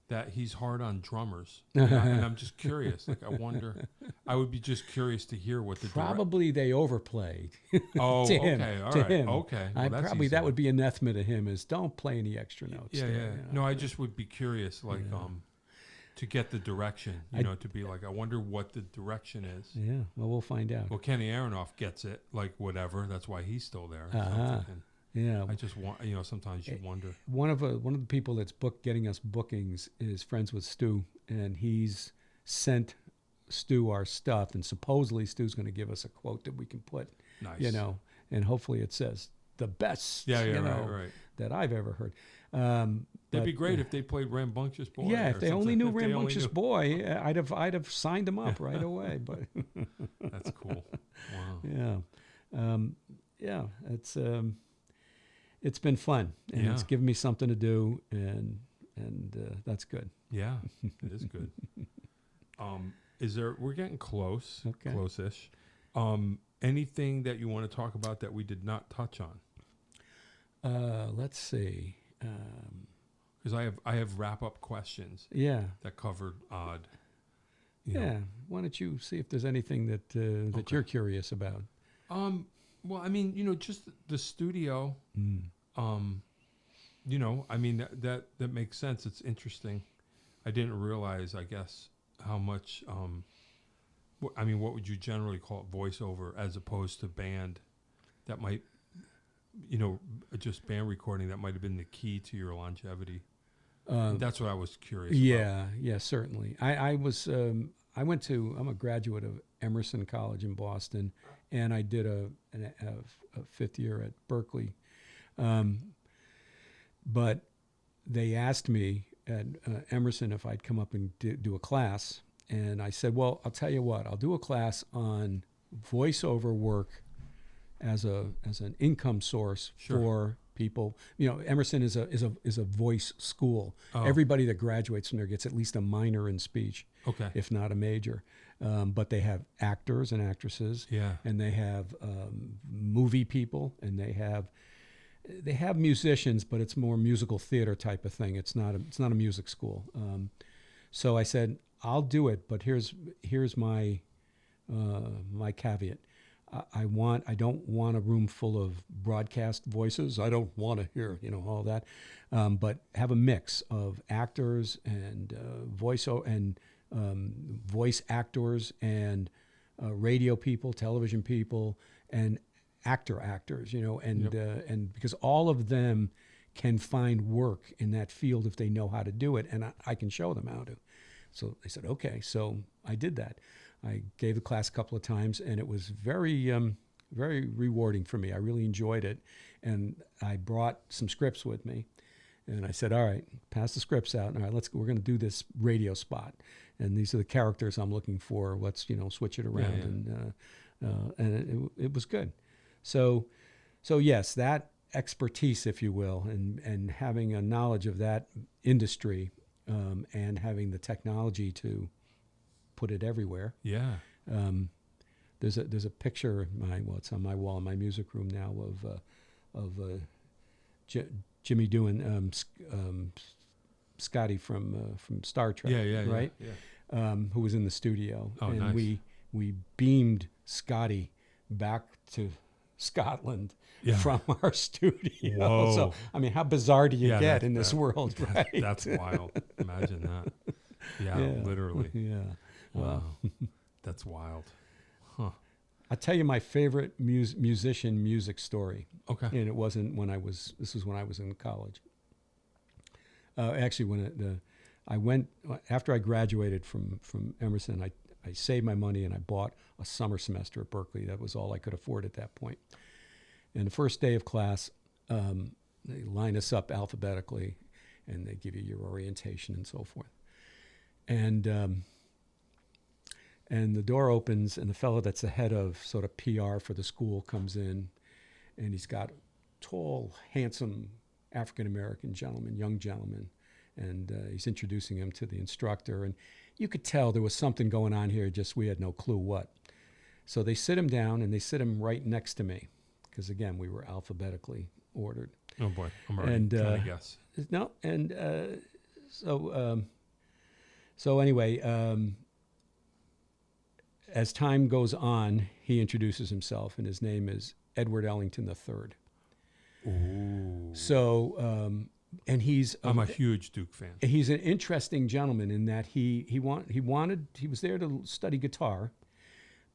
that he's hard on drummers, and I'm just curious. Like, I wonder. I would be just curious to hear what the probably they overplayed. Oh, to him, okay, all to right, him. Okay. Well, that would be anathema to him. Is don't play any extra notes. Yeah, there, yeah. No, I just would be curious, like, to get the direction. To be like, I wonder what the direction is. Yeah. Well, we'll find out. Well, Kenny Aronoff gets it. Like, whatever. That's why he's still there. Yeah, I just want, sometimes you wonder. One of the people that's getting us bookings is friends with Stu, and he's sent Stu our stuff, and supposedly Stu's going to give us a quote that we can put, nice. And hopefully it says the best, right. that I've ever heard. That'd be great if they played Rambunctious Boy. Yeah, if they only knew Rambunctious Boy, I'd have signed them up right away. But that's cool. Wow. Yeah, it's been fun, and it's given me something to do, and that's good. Yeah, it is good. We're getting close, close-ish. Anything that you want to talk about that we did not touch on? Let's see. Because I have wrap-up questions. Yeah. That covered odd. Yeah. Why don't you see if there's anything that you're curious about? Well, I mean, just the studio. I mean, that makes sense. It's interesting. I didn't realize, I guess, how much. What would you generally call it, voiceover, as opposed to band? That might, just band recording. That might have been the key to your longevity. That's what I was curious about. Yeah, certainly. I'm a graduate of Emerson College in Boston, and I did a 5th year at Berkeley. But they asked me at Emerson if I'd come up and do a class, And I said, well, I'll tell you what, I'll do a class on voiceover work as an income source for people. You know, Emerson is a voice school. Oh. Everybody that graduates from there gets at least a minor in speech, Okay. if not a major. But they have actors and actresses, and they have movie people, and they have musicians, but it's more musical theater type of thing. It's not a music school. So I said, I'll do it, but here's my my caveat. I don't want a room full of broadcast voices. I don't want to hear, all that, but have a mix of actors and voice actors and radio people, television people, and actors, and because all of them can find work in that field if they know how to do it, and I can show them how to. So they said, okay. So I did that. I gave the class a couple of times, and it was very, very rewarding for me. I really enjoyed it, and I brought some scripts with me, and I said, all right, pass the scripts out. All right, we're going to do this radio spot, and these are the characters I'm looking for. Let's, switch it around, and it was good. So yes, that expertise, if you will, and having a knowledge of that industry, and having the technology to put it everywhere. Yeah. There's a picture it's on my wall in my music room now of Jimmy doing Scotty from Star Trek. Right. Yeah. Who was in the studio. Oh, and nice. We beamed Scotty back to Scotland from our studio. Whoa. So I mean, how bizarre do you get in this world, right? That's wild. Imagine that. Yeah, literally. Yeah. Wow. That's wild. Huh. I'll tell you my favorite musician music story. Okay. And it wasn't this was when I was in college. Actually, I went, after I graduated from Emerson, I saved my money and I bought a summer semester at Berkeley. That was all I could afford at that point. And the first day of class, they line us up alphabetically, and they give you your orientation and so forth. And the door opens, and the fellow that's the head of sort of PR for the school comes in, and he's got a tall, handsome African-American gentleman, young gentleman, and he's introducing him to the instructor. And you could tell there was something going on here, just we had no clue what. So they sit him down, and they sit him right next to me, because, again, we were alphabetically ordered. Oh, boy. I'm already trying to guess. No, and so anyway, as time goes on, he introduces himself, and his name is Edward Ellington III. Ooh. So, and I'm a huge Duke fan. He's an interesting gentleman in that he was there to study guitar,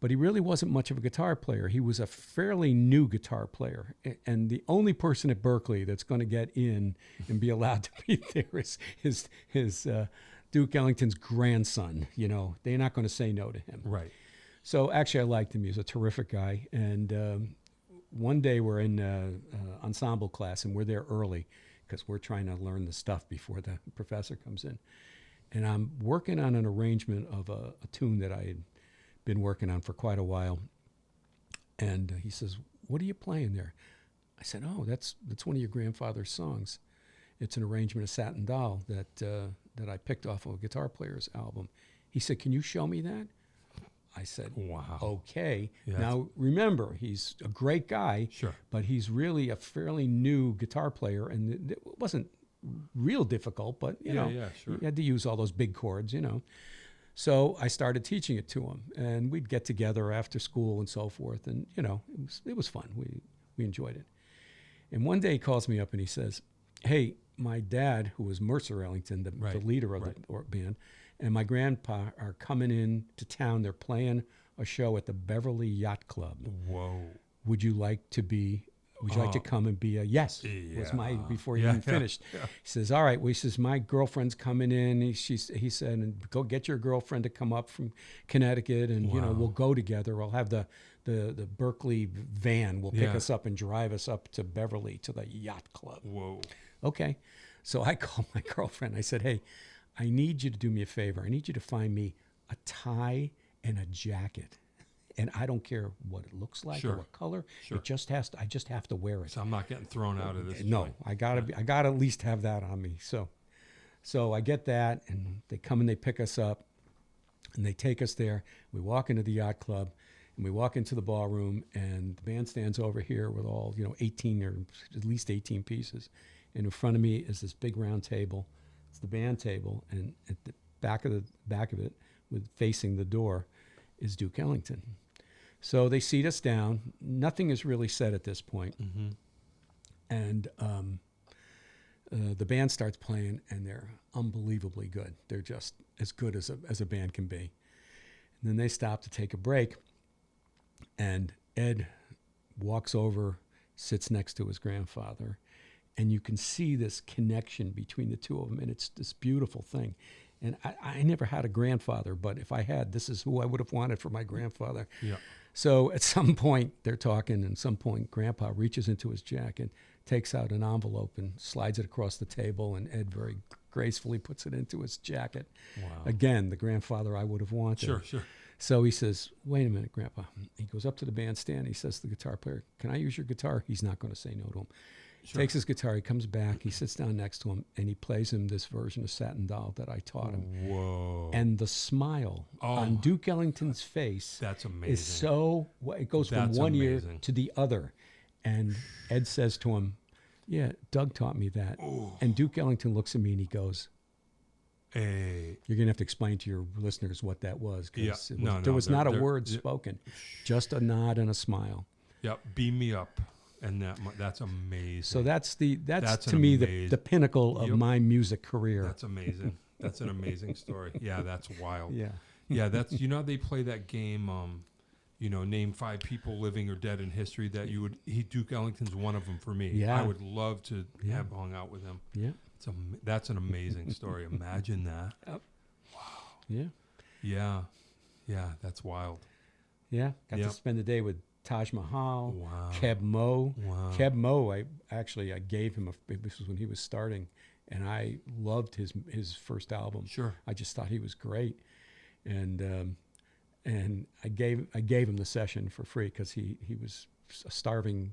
but he really wasn't much of a guitar player. He was a fairly new guitar player, and the only person at Berkeley that's going to get in and be allowed to be there is his Duke Ellington's grandson. They're not going to say no to him. Right. So actually, I liked him. He was a terrific guy. And one day we're in ensemble class, and we're there early because we're trying to learn the stuff before the professor comes in. And I'm working on an arrangement of a tune that I had been working on for quite a while. And he says, "What are you playing there?" I said, "Oh, that's one of your grandfather's songs. It's an arrangement of Satin Doll that I picked off of a guitar player's album." He said, "Can you show me that?" I said, "Wow, okay." Yeah, now, remember, he's a great guy, sure, but he's really a fairly new guitar player, and it wasn't real difficult, but, you had to use all those big chords, So I started teaching it to him, and we'd get together after school and so forth, and, it was fun. We enjoyed it. And one day he calls me up and he says, "Hey, my dad, who was Mercer Ellington, the leader of the band, and my grandpa are coming in to town. They're playing a show at the Beverly Yacht Club. Whoa. Would you like to come and be a..." Yes, was before he even finished. Yeah. He says, "All right." Well, he says, "My girlfriend's coming in." He said, "And go get your girlfriend to come up from Connecticut, and we'll go together. I'll have the Berkeley van will pick us up and drive us up to Beverly to the yacht club." Whoa. Okay. So I called my girlfriend. I said, "Hey, I need you to do me a favor. I need you to find me a tie and a jacket. And I don't care what it looks like or what color. Sure. I just have to wear it. So I'm not getting thrown out of this. No, joint. I gotta at least have that on me. So I get that, and they come and they pick us up, and they take us there. We walk into the yacht club, and we walk into the ballroom, and the bandstand's over here with all 18 or at least 18 pieces, and in front of me is this big round table. It's the band table, and at the back of it, with facing the door, is Duke Ellington. So they seat us down. Nothing is really said at this point. Mm-hmm. And the band starts playing, and they're unbelievably good. They're just as good as a band can be. And then they stop to take a break, and Ed walks over, sits next to his grandfather, and you can see this connection between the two of them, and it's this beautiful thing. And I never had a grandfather, but if I had, this is who I would have wanted for my grandfather. Yeah. So at some point, they're talking, and at some point, Grandpa reaches into his jacket, takes out an envelope, and slides it across the table, and Ed very gracefully puts it into his jacket. Wow. Again, the grandfather I would have wanted. Sure. So he says, "Wait a minute, Grandpa." He goes up to the bandstand. He says to the guitar player, "Can I use your guitar?" He's not going to say no to him. Sure. Takes his guitar, he comes back, he sits down next to him, and he plays him this version of Satin Doll that I taught him. Whoa. And the smile on Duke Ellington's face That's amazing. is so, it goes from one ear to the other. And Ed says to him, "Yeah, Doug taught me that." Ooh. And Duke Ellington looks at me and he goes, Hey. "You're going to have to explain to your listeners what that was." Because Yeah. there was not a word spoken, just a nod and a smile. Yep. Beam me up. And that's amazing. So that's to me the pinnacle of my music career. That's amazing. That's an amazing story. Yeah, that's wild. Yeah. Yeah, that's they play that game, name 5 people living or dead in history that Duke Ellington's one of them for me. Yeah. I would love to have hung out with him. Yeah. That's an amazing story. Imagine that. Yep. Wow. Yeah. Yeah. Yeah, that's wild. Yeah. Got to spend the day with Taj Mahal, Wow. Keb Mo. Wow. Keb Mo, I gave him this was when he was starting, and I loved his first album. Sure. I just thought he was great, and I gave him the session for free because he was a starving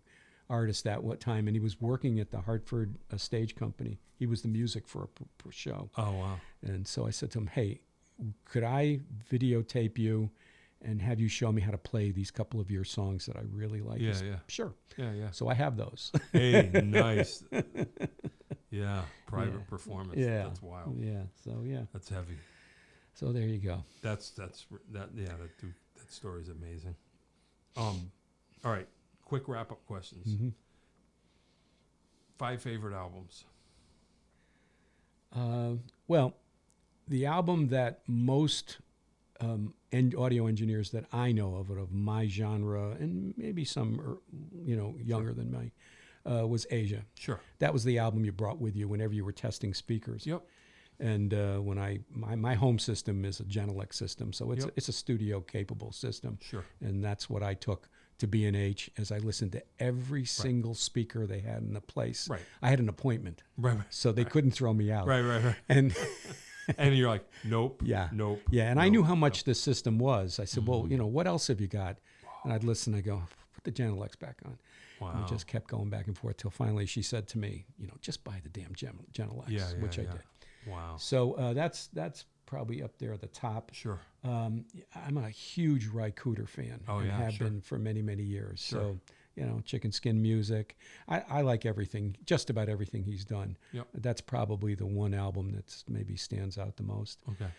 artist at what time, and he was working at the Hartford Stage Company. He was the music for a show. Oh wow. And so I said to him, "Hey, could I videotape you and have you show me how to play these couple of your songs that I really like?" Yeah, He said, yeah. "Sure." Yeah. So I have those. Hey, nice. Yeah, private performance. Yeah. That's wild. Yeah. So yeah. That's heavy. So there you go. That story is amazing. All right, quick wrap up questions. Mm-hmm. 5 favorite albums. Well, the album that most audio engineers that I know of my genre, and maybe some younger than me, was Asia. Sure. That was the album you brought with you whenever you were testing speakers. Yep. And when my home system is a Genelec system, so it's Yep. it's a studio capable system. Sure. And that's what I took to B&H as I listened to every single speaker they had in the place. Right. I had an appointment, Right. so they couldn't throw me out. Right. And And you're like, nope. yeah, Nope. yeah. And I knew how much this system was. I said, Mm-hmm. well, what else have you got? And I'd listen. I go, put the Genelecs back on. Wow. And we just kept going back and forth till finally she said to me, just buy the damn Genelecs, which I did. Wow. So that's probably up there at the top. Sure. I'm a huge Ry Cooder fan. Oh, and yeah, have sure. been for many, many years. Sure. So, Chicken Skin Music. I like everything, just about everything he's done. Yep. That's probably the one album that maybe stands out the most. Okay.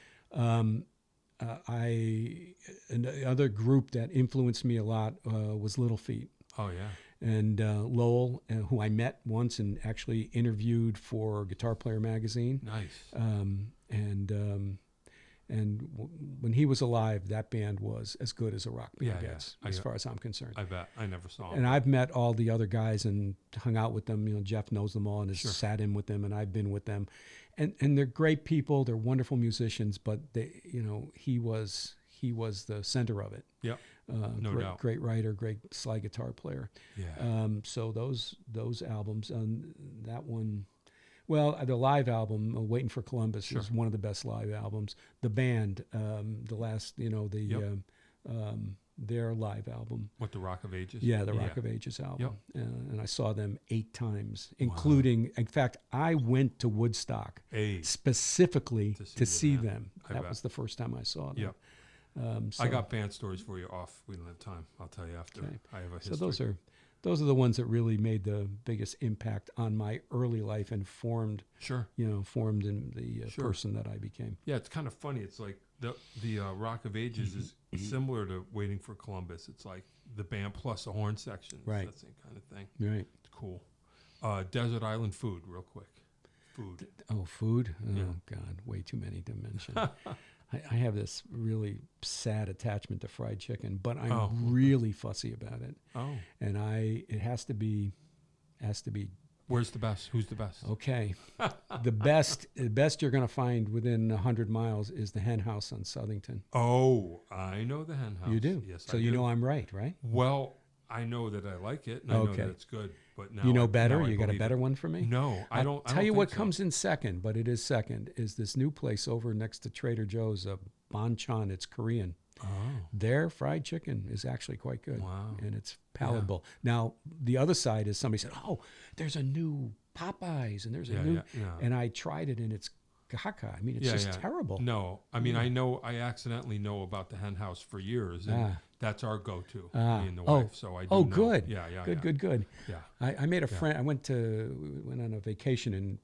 Another group that influenced me a lot was Little Feat. Oh yeah. And Lowell, who I met once and actually interviewed for Guitar Player magazine. Nice. When he was alive, that band was as good as a rock band Yeah, gets, yeah. as far as I'm concerned. I bet. I never saw him. And I've met all the other guys and hung out with them. Jeff knows them all and has Sure. sat in with them, and I've been with them. And they're great people. They're wonderful musicians, but he was the center of it. Yep. No doubt. Great writer, great slide guitar player. Yeah. So those albums, that one, Well, the live album, Waiting for Columbus, Sure. is one of the best live albums. The band, their live album. What, the Rock of Ages? Yeah, the Rock of Ages album. Yep. And I saw them 8 times, including, in fact, I went to Woodstock specifically to see them. That was the first time I saw them. Yep. I got band stories for you off. We don't have time. I'll tell you after. Okay. I have a history. So those are the ones that really made the biggest impact on my early life and formed in the person that I became. Yeah, it's kind of funny. It's like the Rock of Ages is similar to Waiting for Columbus. It's like the band plus a horn section. Right. It's that same kind of thing. Right. It's cool. Desert Island food, real quick. Food. Food? Oh, God, way too many to mention. I have this really sad attachment to fried chicken, but I'm really fussy about it. Oh. And it has to be. Where's the best? Who's the best? Okay. the best you're going to find within 100 miles is the Hen House on Southington. Oh, I know the Hen House. You do? Yes, so you know I'm right? Well, I know that I like it, and I know that it's good. But now you know better? You got a better one for me? No, I don't. Tell you what comes in second, but it is second, is this new place over next to Trader Joe's, Bonchon. It's Korean. Oh. Their fried chicken is actually quite good. Wow. And it's palatable. Yeah. Now, the other side is somebody said, oh, there's a new Popeyes, and there's a new... Yeah. And I tried it, and it's caca. I mean, it's just terrible. No, I mean, I accidentally know about the Hen House for years, and that's our go-to, me and the wife. So I do know. Good. Yeah. Good. Yeah. I made a friend. I went on a vacation, and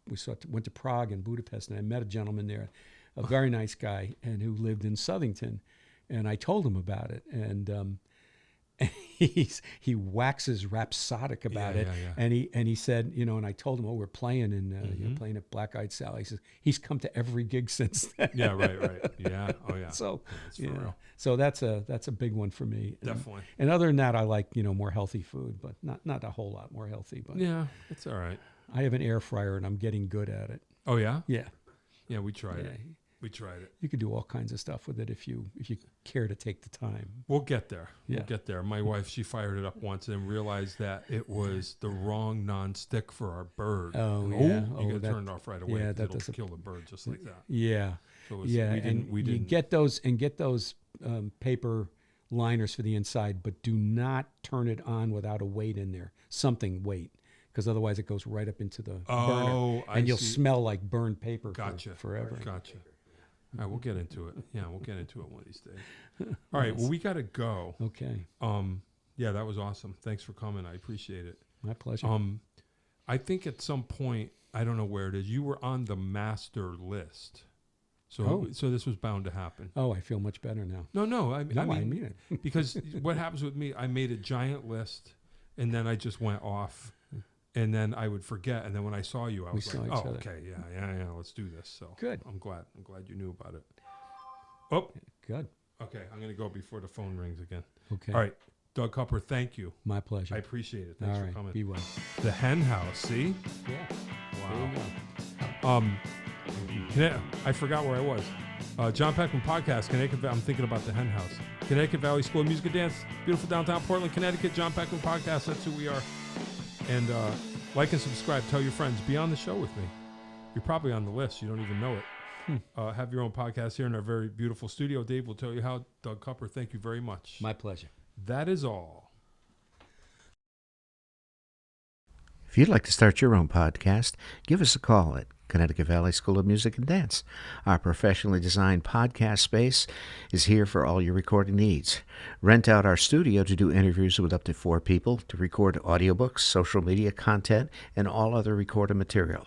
went to Prague and Budapest, and I met a gentleman there, a very nice guy, and who lived in Southington, and I told him about it, and he waxes rhapsodic about it, and he said, and I told him, we're playing and playing at Black Eyed Sally. He says he's come to every gig since then. Yeah, right, yeah, oh yeah. So so that's a big one for me. Definitely. And other than that, I like more healthy food, but not a whole lot more healthy. But yeah, it's all right. I have an air fryer and I'm getting good at it. Oh yeah. Yeah, we tried it. We tried it. You could do all kinds of stuff with it if you care to take the time. We'll get there. Yeah. We'll get there. My wife, she fired it up once and realized that it was the wrong non-stick for our bird. Oh, yeah. You got to turn it off right away. Yeah, it'll kill the bird just like that. Yeah. So we didn't get those paper liners for the inside, but do not turn it on without a weight in there. Something weight. Because otherwise it goes right up into the burner. And you'll smell like burned paper forever. Gotcha. All right, we'll get into it. Yeah, we'll get into it one of these days. All right, well, we got to go. Okay. Yeah, that was awesome. Thanks for coming. I appreciate it. My pleasure. I think at some point, I don't know where it is, you were on the master list. So this was bound to happen. Oh, I feel much better now. No, I mean it. Because what happens with me, I made a giant list, and then I just went off. And then I would forget, and then when I saw you, I was like, "Oh, okay, yeah, let's do this." So good. I'm glad you knew about it. Oh, good. Okay, I'm gonna go before the phone rings again. Okay. All right, Doug Kupper, thank you. My pleasure. I appreciate it. Thanks for coming. Be well. The Hen House, see? Yeah. Wow. I forgot where I was. John Peckman Podcast, Connecticut. I'm thinking about the Hen House. Connecticut Valley School of Music and Dance, beautiful downtown Portland, Connecticut. John Peckman Podcast. That's who we are. And like and subscribe. Tell your friends. Be on the show with me. You're probably on the list. You don't even know it. Have your own podcast here in our very beautiful studio. Dave will tell you how. Doug Kupper, thank you very much. My pleasure. That is all. If you'd like to start your own podcast, give us a call at Connecticut Valley School of Music and Dance. Our professionally designed podcast space is here for all your recording needs. Rent out our studio to do interviews with up to 4 people, to record audiobooks, social media content, and all other recorded material.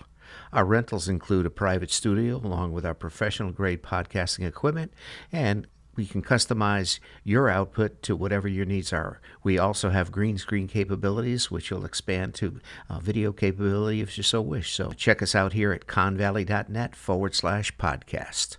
Our rentals include a private studio along with our professional-grade podcasting equipment, and we can customize your output to whatever your needs are. We also have green screen capabilities, which will expand to video capability if you so wish. So check us out here at convalley.net/podcast.